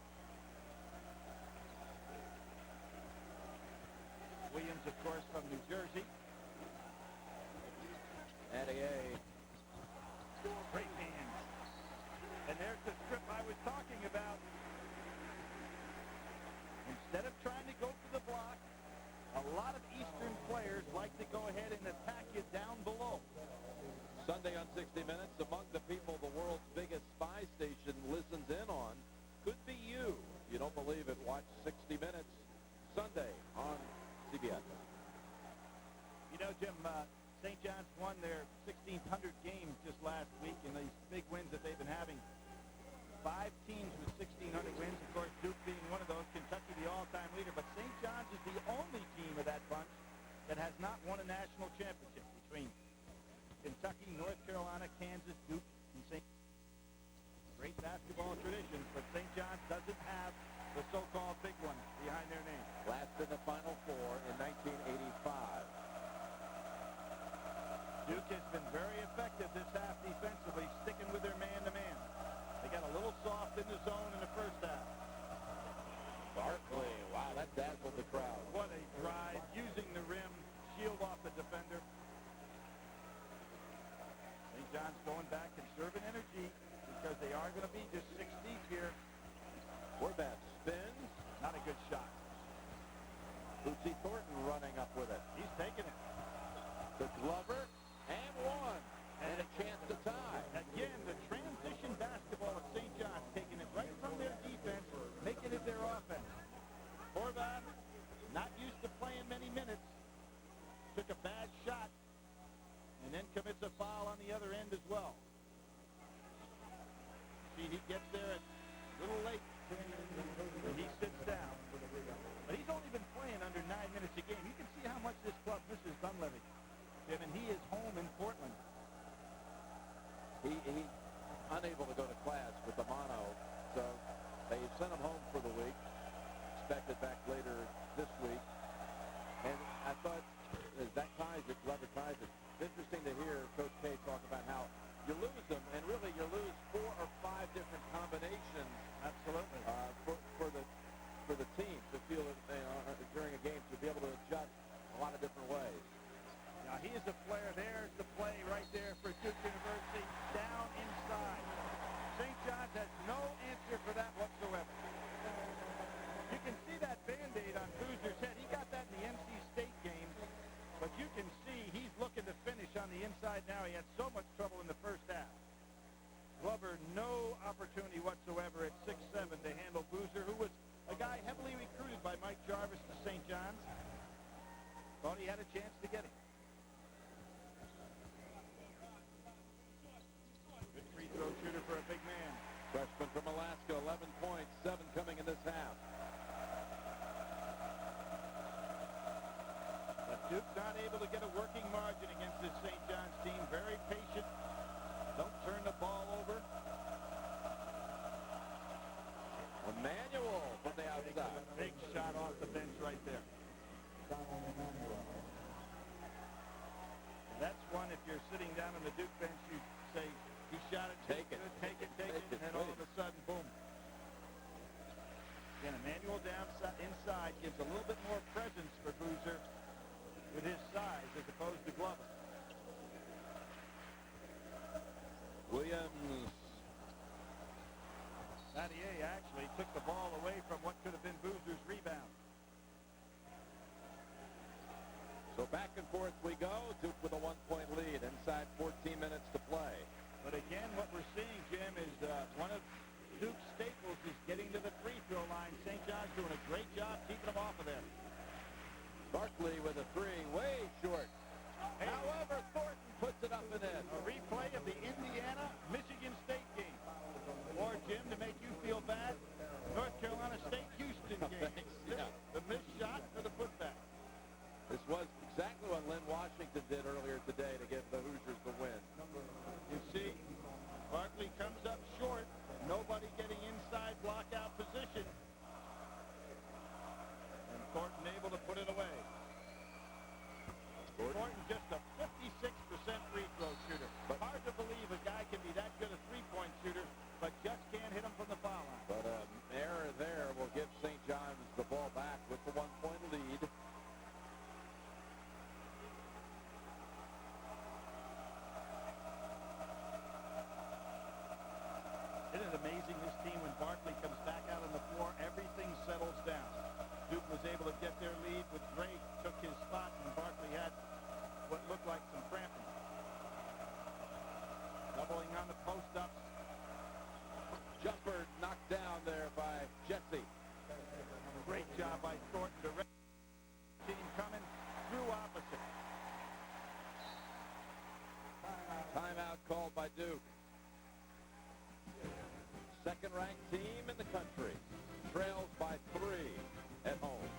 Williams, of course, from New Jersey. Adier. Great hands. And there's the strip I was talking about. Instead of trying to go for the block, a lot of Eastern players like to go ahead and attack you down below. Sunday on 60 Minutes, among the people the world's biggest spy station listens in on could be you. If you don't believe it, watch 60 Minutes Sunday on CBS. You know, Jim, St. John's won their 1,600 games just last week in these big wins that they've been having. 5 teams with 1,600 wins. Of course, Duke being one of those. Kentucky, the all-time leader. But St. John's is the only team of that bunch that has not won a national championship between Kentucky, North Carolina, Kansas, Duke, and St. Great basketball traditions, but St. John's doesn't have the so-called big one behind their name. Last in the Final Four in 1985. Duke has been very effective this half defensively, sticking with their man-to-man. They got a little soft in the zone in the first half. Barkley, wow, that dazzled the crowd. What a drive, using the rim, shield off the defender. St. John's going back, conserving energy, because they are going to be just 6 deep here. Horvath spins. Not a good shot. Bootsy Thornton running up with it. He's taking it. The Glover, and one. And a chance to tie. Again, the transition basketball of St. John's, taking it right from their defense, making it their offense. Horvath, not used to playing many minutes, took a bad shot, and then commits a foul on the other end as well. See, he gets there a little late, and he sits down. But he's only been playing under 9 minutes a game. You can see how much this club misses Dunleavy. Jim, and he is home in Portland. He unable to go to class with the mono, so they sent him home for the week. Expected back later this week. And I thought, as that ties it, Glover ties it. It's interesting to hear Coach K talk about how you lose them, and really you lose 4 or 5 different combinations. Absolutely. For the team to feel it during a game, to be able to adjust a lot of different ways. Now he is a player. There's the play right there for Duke University. Down inside. St. John's has no answer for that whatsoever. You can see that Band-Aid on Boozer's head. He got that in the NC State game. But you can see he's looking to finish on the inside now. He had so much trouble in the first half. Glover, no opportunity whatsoever at 6'7" to handle Boozer, who was a guy heavily recruited by Mike Jarvis to St. John's. Thought he had a chance to get him. Good free throw shooter for a big man. Freshman from Alaska, 11 points, 7 coming in this half. But Duke's not able to get a working margin against this St. John's team. Very patient. Don't turn the ball over. Emmanuel from the outside. Big shot off the bench right there. That's one, if you're sitting down on the Duke bench, you say, he shot it. Take it. Take it. And then all of a sudden, dribble down inside gives a little bit more presence for Boozer with his size as opposed to Glover. Williams. Mathieu actually took the ball away from what could have been Boozer's rebound. So back and forth we go. Duke with a 1-point lead inside 14 minutes to play. But again, what we're seeing, Jim, is one of Duke's staples is getting to the free throw line. St. John's doing a great job keeping them off of there. Barkley with a three, way short. However, Thornton puts it up and in. A replay of the Indiana-Michigan State game. Or, Jim, to make you feel bad, North Carolina State-Houston game. Thanks, yeah. The missed shot for the putback. This was exactly what Lynn Washington did earlier today to give the Hoosiers the win. You see, Barkley comes up short. Nobody getting inside blockout position. And Thornton able to put it away. Thornton just a 56% free throw shooter. But hard to believe a guy can be that good a three-point shooter, but just can't hit him from the foul line. But an error there will give St. John's the ball back with the 1-point lead. Isn't it amazing, this team, when Barkley comes back out on the floor, everything settles down. Duke was able to get their lead with Drake, took his spot, and Barkley had what looked like some cramping. Doubling on the post-ups. Jumper knocked down there by Jesse. Great job by Thornton to team coming through opposite. Timeout called by Duke. Second-ranked team in the country. Trails by 3 at home.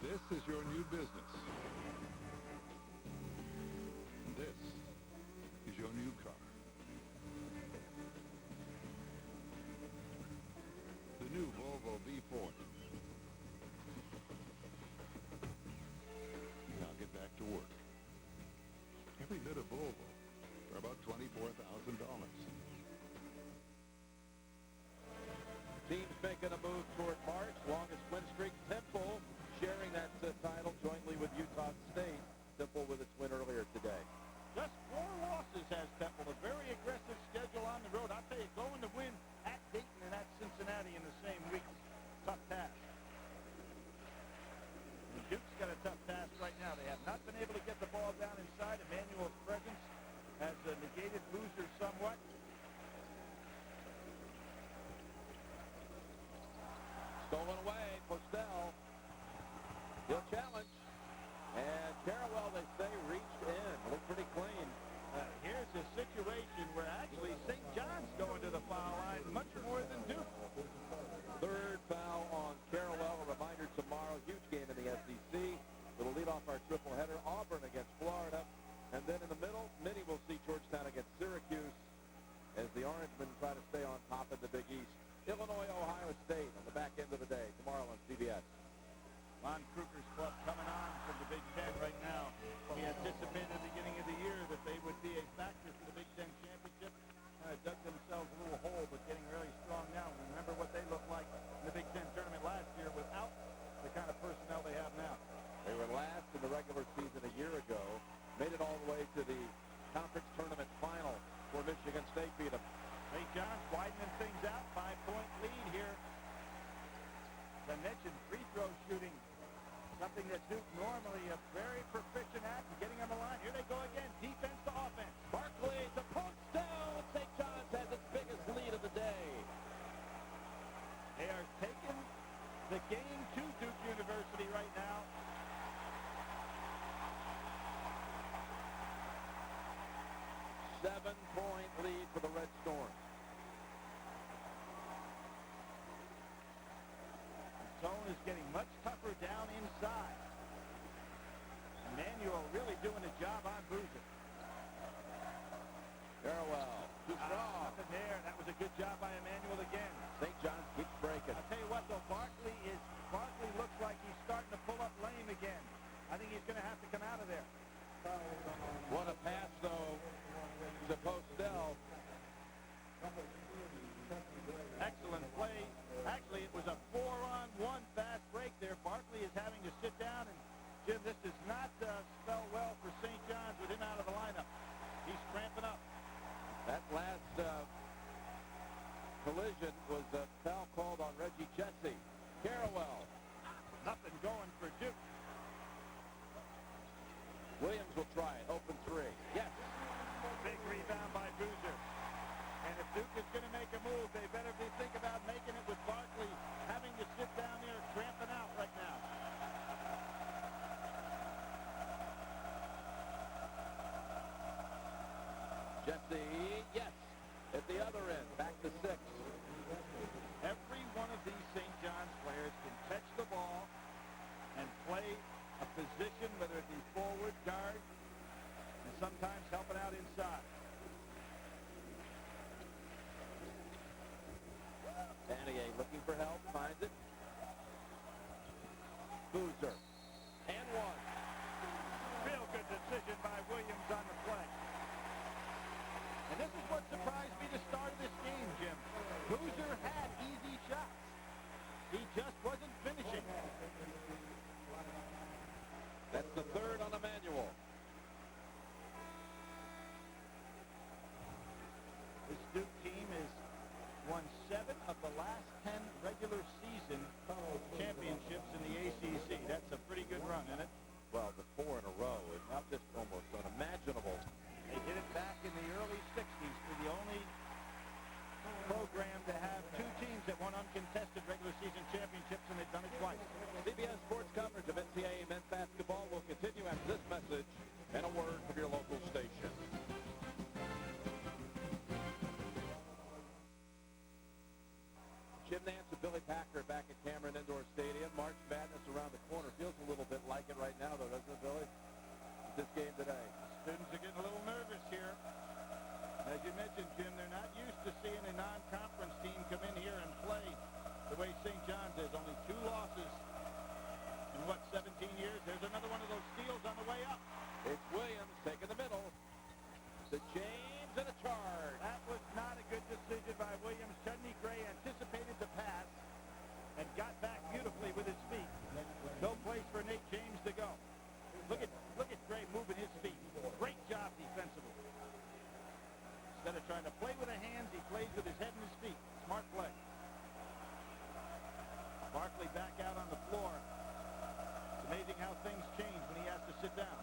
This is your new business. This is your new car. The new Volvo V40. Now get back to work. Every bit of Volvo for about $24,000. Teams making a move toward March. Longest win streak. Temple sharing that title jointly with Utah State. Temple with its win earlier today. Just 4 losses has Temple. A very aggressive schedule on the road. I'll tell you, going to win at Dayton and at Cincinnati in the same week. Tough task. And Duke's got a tough task right now. They have not been able to get the ball down inside. Emmanuel's presence has negated Boozer somewhat. Stolen away. Postel. He'll challenge. And Carrawell, they say, reached in. Looked pretty clean. Here's a situation where actually St. John's going to the foul line much more than Duke. Third foul on Carrawell. A reminder tomorrow, huge game in the SEC. It'll lead off our triple header. Auburn against Florida. And then in the middle, Mitty will see Georgetown against Syracuse as the Orangemen try to stay on top in the Big East. Illinois, Ohio State on the back end of the day tomorrow on CBS. Lon Kruger's club coming on from the Big Ten right now. We anticipated at the beginning of the year that they would be a factor for the Big Ten championship. Dug themselves a little hole, but getting really strong now. Remember what they looked like in the Big Ten tournament last year without the kind of personnel they have now. They were last in the regular season a year ago. Made it all the way to the conference tournament final where Michigan State beat them. St. John's widening things out. 5-point lead here. As I mentioned, free throw shooting, something that Duke normally a very proficient at, and getting on the line. Here they go again, defense to offense. Barkley to Postel. St. John's has its biggest lead of the day. They are taking the game to Duke University right now. Seven-point lead for the Red Storm. Zone is getting much tougher down inside. Emmanuel really doing a job on Boozer. Carrawell, too strong. Nothing there. That was a good job by Emmanuel again. St. John's keeps breaking. I'll tell you what, though, Barkley looks like he's starting to pull up lame again. I think he's going to have to come out of there. What a pass, though, collision was a foul called on Reggie Jesse. Carrawell. Nothing going for Duke. Williams will try it. Open three. Yes. Big rebound by Boozer. And if Duke is going to make a move, they better think about making it with Barkley having to sit down there cramping out right now. Jesse, yes. At the other end, back to 6. Every one of these St. John's players can catch the ball and play a position, whether it be forward, guard, and sometimes helping out inside. Vanier looking for help, finds it. Boozer. And one. Real good decision by Williams on the play. And this is what surprised me to start this game, Jim. Boozer had easy shots. He just wasn't finishing. That's the third on Emmanuel. This Duke team has won 7 of the last 10 regular season championships in the ACC. That's a pretty good run, isn't it? Well, the 4 in a row is just almost unimaginable. They did it back in the early 60s for the only program to have 2 teams that won uncontested regular season championships, and they've done it twice. CBS Sports coverage of NCAA men's basketball will continue after this message and a word from your local station. Jim Nance and Billy Packer back at Cameron Indoor Stadium. March Madness around the corner. Feels a little bit like it right now, though, doesn't it, Billy? This game today. Students are getting a little nervous here. As you mentioned, Jim, they're not used to seeing a non-conference team come in here and play the way St. John's is. Only 2 losses in, 17 years? There's another one of those steals on the way up. It's Williams taking the middle. To James and a charge. That was not a good decision by Williams. Chudney Gray anticipated the pass and got back beautifully with his feet. No place for Nate James to go. Look at Gray moving his feet. Great job defensively. Instead of trying to play with the hands, he plays with his head and his feet. Smart play. Barkley back out on the floor. It's amazing how things change when he has to sit down.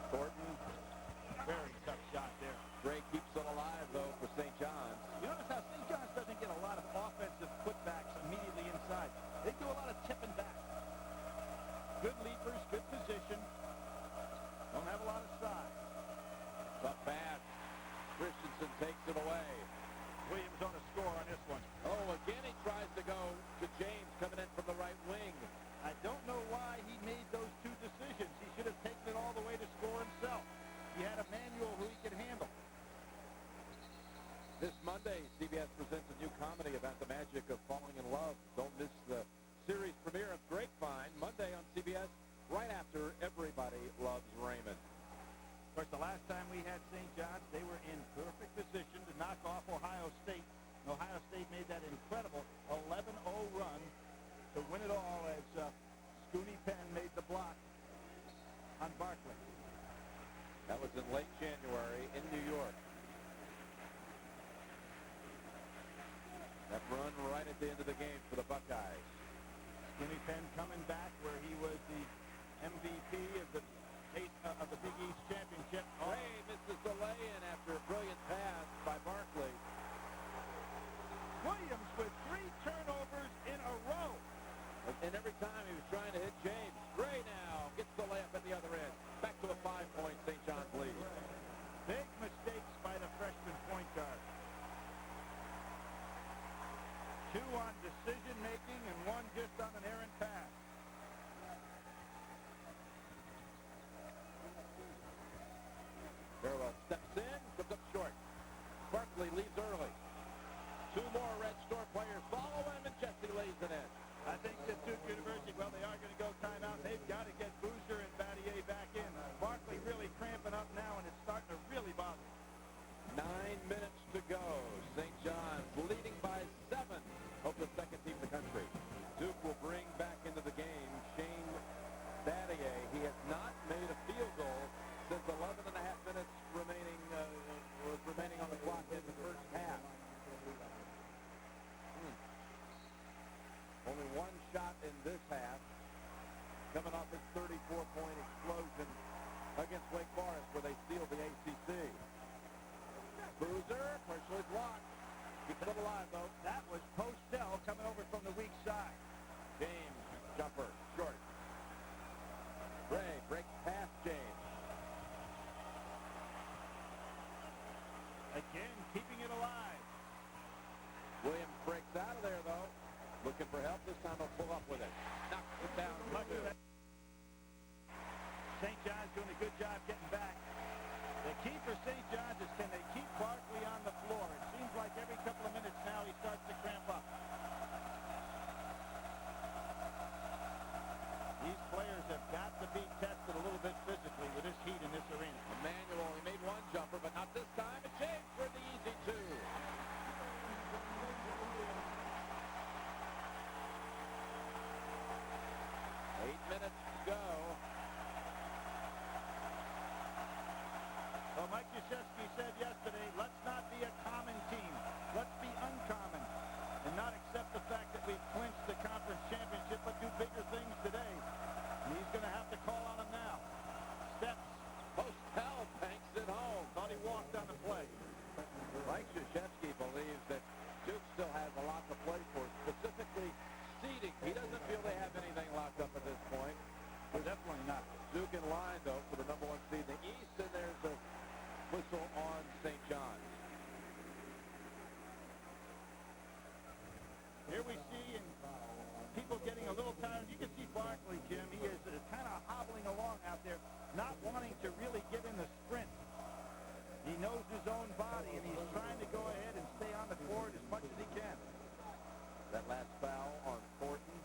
Thornton. Very tough shot there. Gray keeps it alive, though, for St. John's. You notice how St. John's doesn't get a lot of offensive putbacks immediately inside. They do a lot of tipping back. Good leapers, good position. Don't have a lot of size. Tough pass. Christensen takes it away. Williams on a score on this one. Oh, again he tries to go to James coming in from the right wing. I don't know why he made those 2 decisions. He should have taken it all the way to score himself. He had a manual who he could handle. This Monday, CBS presents a new comedy about the magic of falling in love. Don't miss the series premiere of Grapevine Monday on CBS, right after Everybody Loves Raymond. Of course, the last time we had St. John's, they were in perfect position to knock off Ohio State. And Ohio State made that incredible 11-0 run to win it all as Scooney Penn made the block on Barkley. That was in late January in New York. That run right at the end of the game for the Buckeyes. Scooney Penn coming back where he was the MVP of the Big East Championship. Gray misses the lay-in after a brilliant pass by Barkley. Williams with 3 turnovers in a row. And every time he was trying to hit James. Gray now gets the layup at the other end. Back to a 5-point St. John's lead. Big mistakes by the freshman point guard. 2 on decision-making and 1 just on an errant pass. Mike Krzyzewski said yesterday, let's not be a common team. Let's be uncommon and not accept the fact that we've clinched the conference championship, but do bigger things today. And he's going to have to call on them now. Steps. Postel banks it home. Thought he walked on the play. Mike Krzyzewski believes that Duke still has a lot to play for, specifically seeding. He doesn't feel they have anything locked up at this point. Well, definitely not. Duke in line, though, for the number 1 seed in the East, and there's a whistle on St. John's. Here we see and people getting a little tired. You can see Barkley, Jim. He is kind of hobbling along out there, not wanting to really get in the sprint. He knows his own body, and he's trying to go ahead and stay on the court as much as he can. That last foul on Thornton,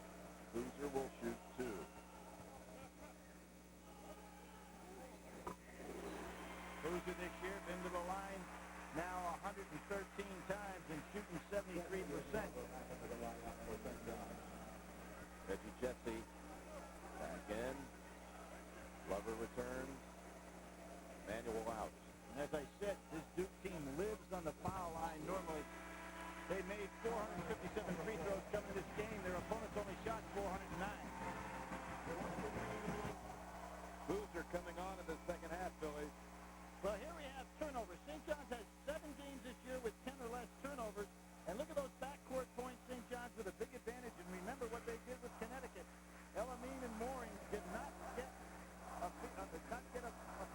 Boozer will shoot 2. Boozer this year been to the line now 113 times and shooting 73%. Reggie Jesse back in. Glover returns. Manuel out. And as I said, this Duke team lives on the foul line normally. They made 457 free throws coming to this game. Their opponents only shot 409. Boozer coming on in the second half, Billy. Well, here we have turnovers. St. John's has 7 games this year with 10 or less turnovers. And look at those backcourt points. St. John's with a big advantage. And remember what they did with Connecticut. Elamine and Mooring did not get a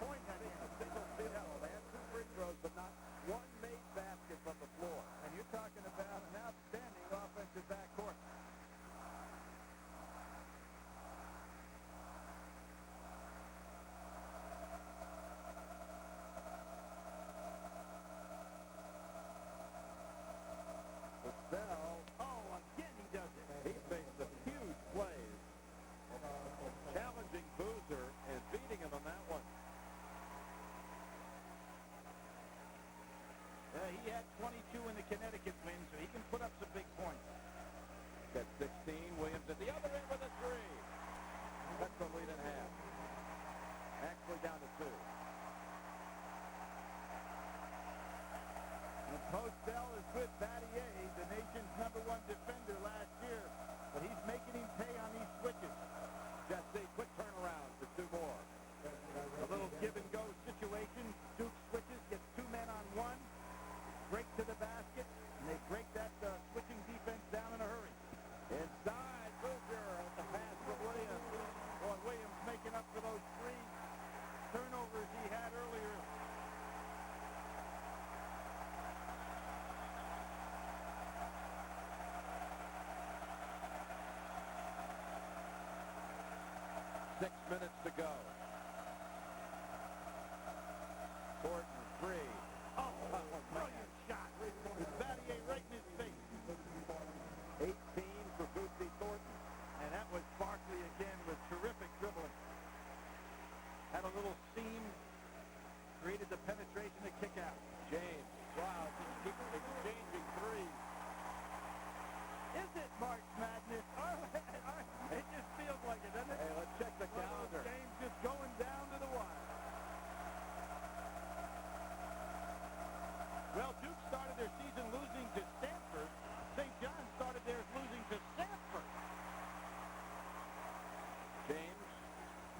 point at it. A single field goal. They had 2 free throws, but not one made basket from the floor. And you're talking about an outstanding offensive backcourt. Postel, Again he does it. he faced some huge plays, challenging Boozer and beating him on that one. He had 22 in the Connecticut win, so he can put up some big points. Got 16. Williams at the other end with a 3. That's the lead in half. Actually down to 2. And Postel is with Battier, the nation's #1 defender last year, but he's making him pay on these switches. Jesse, quick turnaround for 2 more. A little give-and-go situation. Duke switches, gets 2 men on 1, break to the basket, and they break that switching defense down in a hurry. Inside, Boozer at the pass from Williams. Boy, Williams making up for those 3 turnovers he had earlier. Six minutes to go. Thornton, 3. Oh, brilliant shot. With Battier right in his face. 18 for Bootsy Thornton. And that was Barkley again with terrific dribbling. Had a little seam, created the penetration to kick out. James, wow, just keep exchanging 3s. Is it March Madness? It just feels like it, doesn't it? Hey, let's check the calendar. Games just going down to the wire. Well, Duke started their season losing to Stanford. St. John started theirs losing to Stanford. James,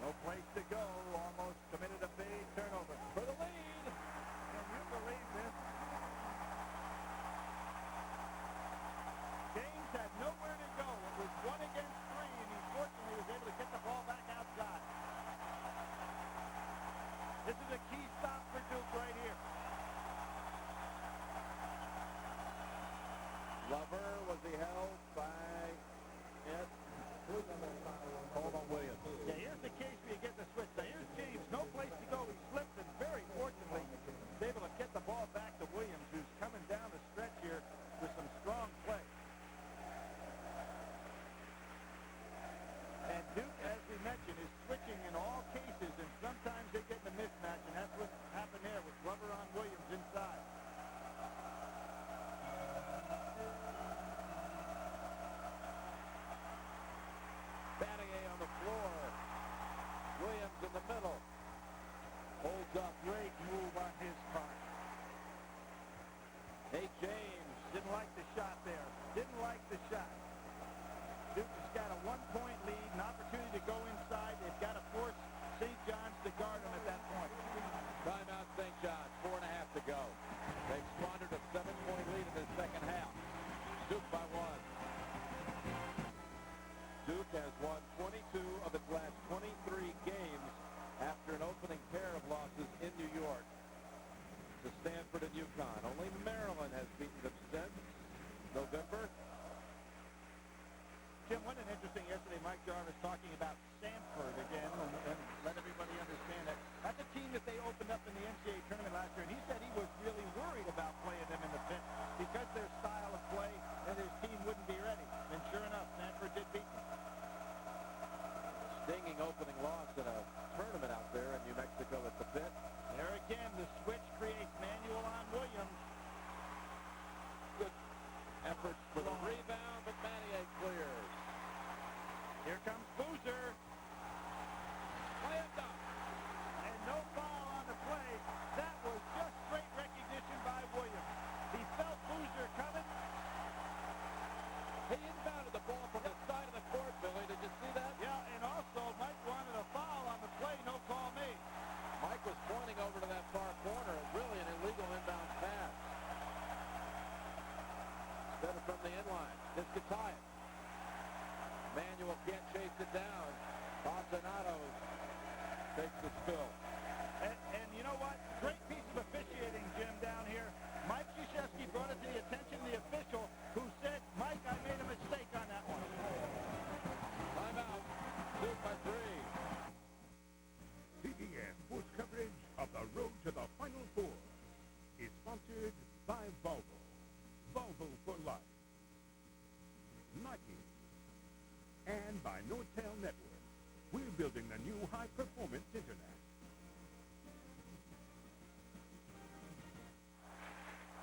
No place to go. Almost committed a big turnover. for the lead. Can you believe this? James had nowhere to go. It was 1 against 3, and he fortunately was able to get the ball back outside. This is a key stop for Duke right here. Glover, was he held by Ed? Called on Williams. Yeah, here's the case where you get the switch. Now here's James, no place to go. He slipped, and very fortunately, he's able to get the ball back to Williams, who's coming down the stretch here with some strong play. And Duke, as we mentioned, is switching in all cases, and sometimes they get in a mismatch, and that's what happened there with Glover on Williams inside. Battier on the floor. Williams in the middle. stuff. Great move on his part. Nate James. Didn't like the shot there. Didn't like the shot. Duke has got a 1-point lead, an opportunity to go inside. They've got to force St. John's to guard him at that point. Timeout St. John's, 4.5 to go. They've squandered a 7-point lead in the second half. Duke by 1. Duke has won 22 of its last 23 games after an opening pair of losses in New York to Stanford and UConn. Only Maryland has beaten them since November. Jim, what an interesting yesterday. Mike Jarvis talking about Stanford again and let everybody understand that. That's a team that they opened up in the NCAA tournament last year, and he said he was really worried about playing them in the pit because their style of play and his team wouldn't be ready. And sure enough, Stanford did beat them. Stinging opening loss in a tournament out there in New Mexico at the pit. There again, the switch creates manual on Williams. Good efforts for the rebound, but Manier clears. Here comes Boozer. Slammed up. And no foul on the play. That was just great recognition by Williams. He felt Boozer coming. He inbounded the ball from the side of the court, Billy. Did you see that? Yeah, and also Mike wanted a foul on the play. No call made. Mike was pointing over to that far corner. Really an illegal inbound pass. Instead of from the inline. This could tie it. Manuel can't chase it down. Fascinato takes the spill. And you know what? Great piece of officiating, Jim, down here. Mike Krzyzewski brought it to the attention of the official who said, Mike, I made a mistake on that one. Timeout. Duke by 3. CBS Sports coverage of the road to the Final Four is sponsored by Volvo. Volvo for life. Nike. And by Nortel Network. We're building the new high-performance internet.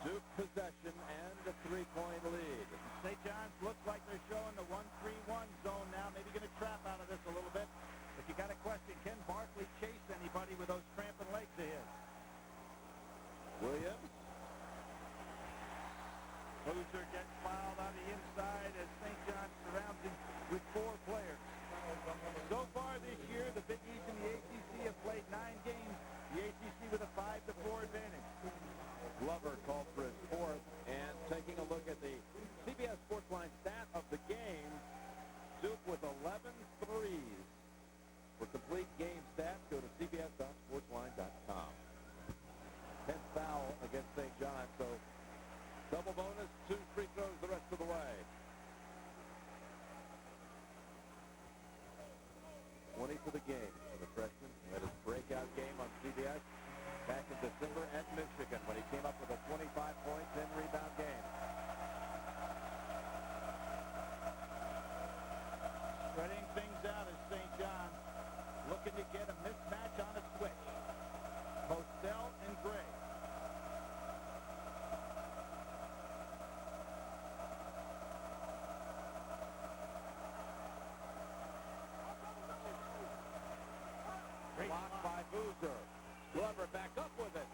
Duke possession and a 3-point lead. St. John's looks like they're showing the 1-3-1 zone now. Maybe going to trap out of this a little bit. But you got to question, can Barkley chase anybody with those cramping legs of his? Williams. Boozer gets fouled on the inside as St. John's surrounds him with 4 players. So far this year, the Big East and the ACC have played 9 games. The ACC with a 5-4 advantage. Glover called for his 4th. And taking a look at the CBS Sportsline stat of the game, Duke with 11 threes. For complete game stats, go to cbs.sportsline.com. 10th foul against St. John, so double bonus, 2 free throws the rest of the way. 20 for the game for the freshman. He had his breakout game on CBS back in December at Michigan when he came up with a 25-point, 10-rebound game. Spreading things out as St. John's looking to get a mismatch on a switch. Postel and Gray. Blocked by Boozer. Glover back up with it.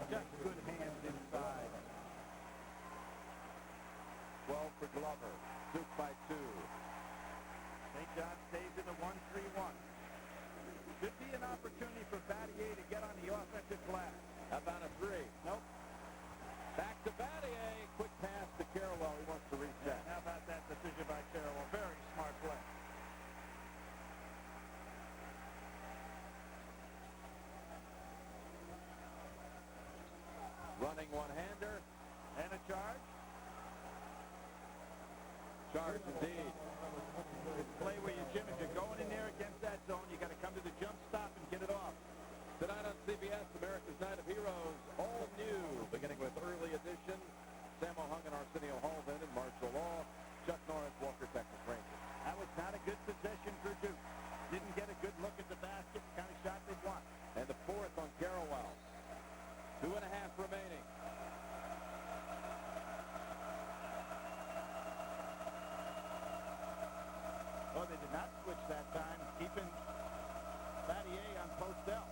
Just good hands inside. 12 for Glover. Duke by 2. St. John stays in the 1-3-1. Should be an opportunity for Battier to get on the offensive glass. How about a 3? Nope. Back to Battier. Quick pass to Carroll. He wants to reset. How about that decision by Carroll? Very smart play. Running one-hander. And a charge. Charge indeed. It's play where you, Jim, if you're going in there against that zone, you got to come to the jump stop and get it off. Tonight on CBS, America's Night of Heroes, all new, beginning with early edition. Sammo Hung and Arsenio Hall then in martial law. Chuck Norris, Walker, Texas Rangers. That was not a good possession for Duke. Didn't get a good look at the basket, the kind of shot they want. And the 4th on Garrowell. 2.5 remaining. Oh, they did not switch that time, keeping Battier on Postel.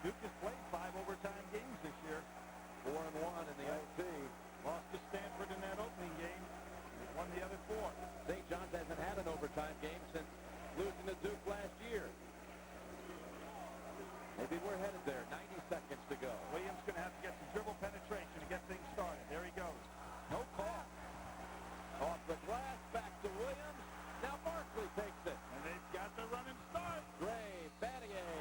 Duke has played 5 overtime games this year. 4-1 in the OT. Lost to Stanford in that opening game. Won the other 4. St. John's hasn't had an overtime game since losing to Duke last year. Maybe we're headed there. 90 seconds to go. Williams going to have to get some dribble penetration to get things started. There he goes. No call. Off the glass, back to Williams. Now Barkley takes it. And they've got the run and start. Gray, Battier,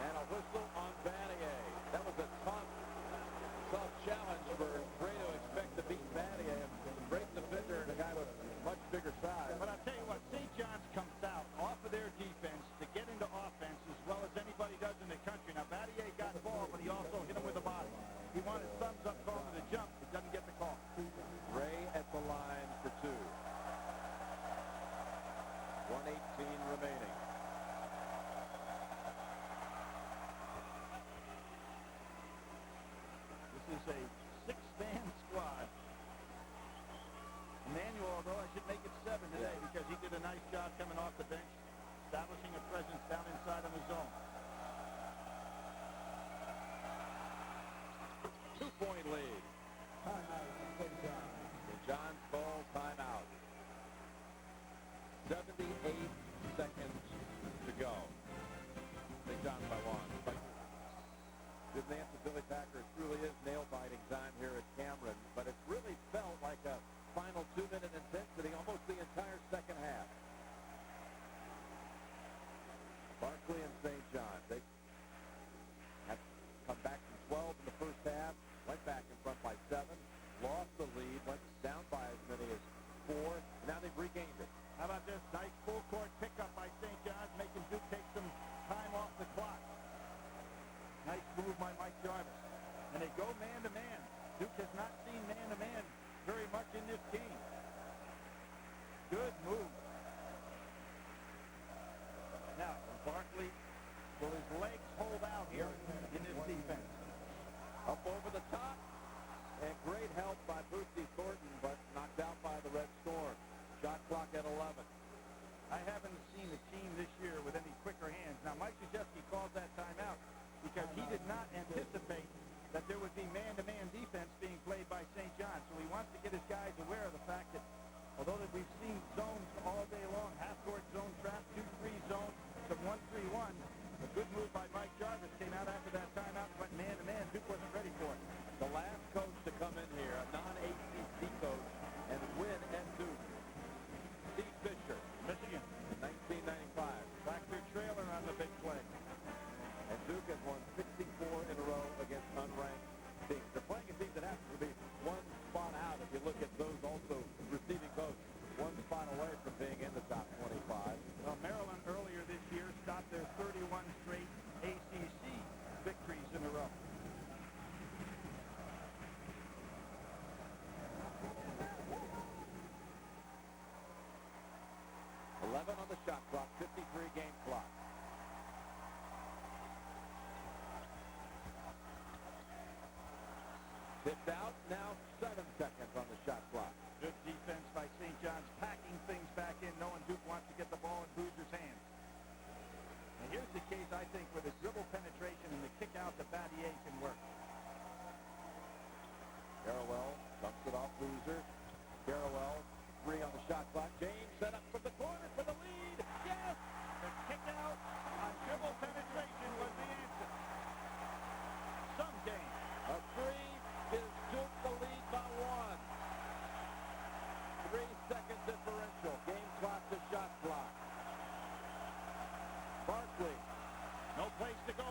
and a whistle on Battier. That was a tough challenge for Gray to expect to beat Battier. Great defender and a guy with much bigger size. But I'll tell you what, St. John's comes out off of their defense to get into offense as well as anybody does in the country. Now, Battier got the ball, but he also hit him with the body. He wanted thumbs up call to the jump, but doesn't get the call. Gray at the line for 2. 1:18 remaining. This is a 6-man squad. Emmanuel, though, I should make it 7 today because he did a nice job coming off the bench, establishing a presence down inside of the zone. 2-point lead. St. John's ball timeout. 78 seconds to go. St. John's by 1. Good man for Billy Packer. It truly is nail-biting time here at Cameron, but it's really felt like a final 2-minute intensity almost the entire second half. Barkley and St. John, they have come back from 12 in the first half, went back in front by 7, lost the lead, went down by as many as 4, and now they've regained it. How about this nice full-court pickup by St. John's, making Duke take some time off the clock. Nice move by Mike Jarvis. And they go man-to-man. Duke has not seen man-to-man very much in this game. Good move. Now, Barkley, will his legs hold out here in this defense? Up over the top, and great help by Boosty Thornton, but knocked out by the Red Storm. Shot clock at 11. I haven't seen a team this year with any quicker hands. Now, Mike Krzyzewski calls that timeout because he did not anticipate that there would be man-to-man defense being played by St. John. So he wants to get his guys aware of the fact that although that we've seen zones all day long, half-court zone trap, 2-3 zone, some 1-3-1, a good move by Mike Jarvis came out after that timeout and went man-to-man. Duke wasn't ready for it. The last coach to come in here, a non-ACC coach, and win at Duke. Steve Fisher, Michigan, in 1995. tractor trailer on the big play. And Duke has won 64 in a row against unranked teams. They're playing a team that happens to be one spot out if you look at those also receiving votes. One spot away from being in the top 25. Well, Maryland earlier this year stopped their 31 straight ACC victories in a row. On the shot clock, 53 game clock. Tipped out, now 7 seconds on the shot clock. Good defense by St. John's, packing things back in, knowing Duke wants to get the ball in Boozer's hands. And here's the case, I think, where the dribble penetration and the kick out to Battier can work. Garrowell dumps it off Boozer. Garrowell, 3 on the shot clock. James set up from the corner for the lead. Yes! The kick out on dribble penetration was the answer. Some game. A 3 gives Duke the lead by 1. 3-second differential. Game clock to shot clock. Barkley. No place to go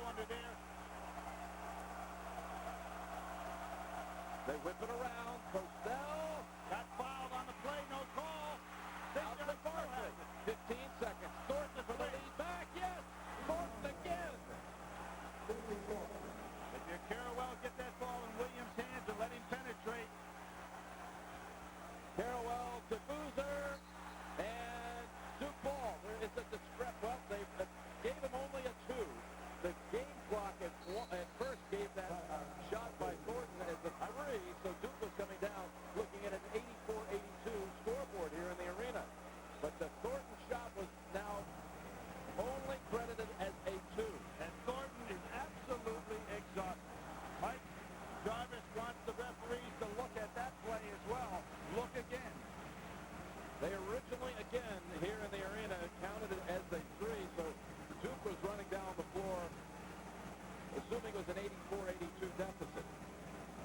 was an 84-82 deficit.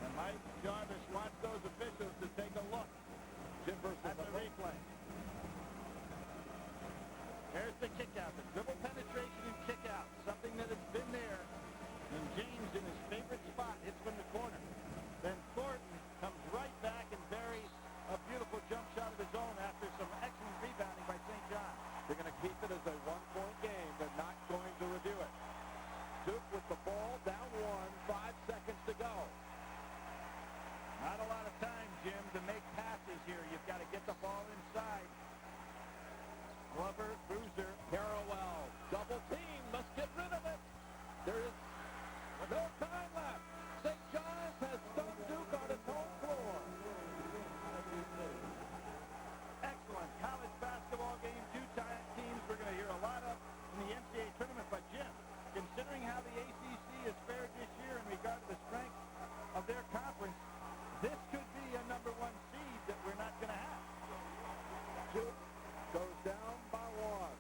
And Mike Jarvis wants those officials to take a look Jim versus at the replay. There's the kick out, the dribble penetration and kick out, something that has been there. And James, in his favorite spot, hits from the corner. Then Thornton comes right back and buries a beautiful jump shot of his own after some excellent rebounding by St. John. They're going to keep it as a one-point game. They're not going to review it. Duke with the ball, down 1, 5 seconds to go. Not a lot of time, Jim, to make passes here. You've got to get the ball inside. Glover, Bruiser, Carrawell, double team, must get rid of it. There is no time left. St. John's has stunned Duke on its home floor. excellent college basketball game. Two teams we're going to hear a lot of in the NCAA tournament. But, Jim, considering how the ACC has fared this year in regard to the strength of their conference, this could be a number 1 seed that we're not going to have. Duke goes down by 1.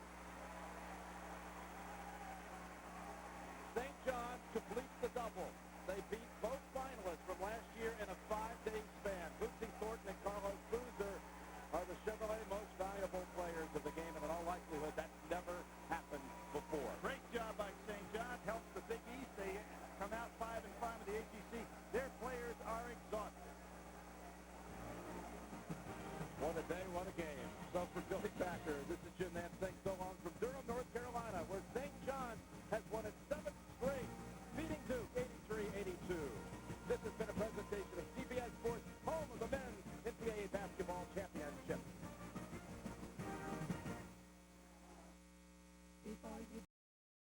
St. John's completes the double. They beat both finalists from last year in a 5-day span. Bootsy Thornton and Carlos Boozer are the Chevrolet most valuable players of the game, and in all likelihood, that's never happened before. Great job by St. John. Helps the Big East. They come out 5-5 in the ACC. Their players are exhausted. What a day, what a game. So for Billy Packer, this is Jim Nance saying so long from Durham, North Carolina, where St. John's has won its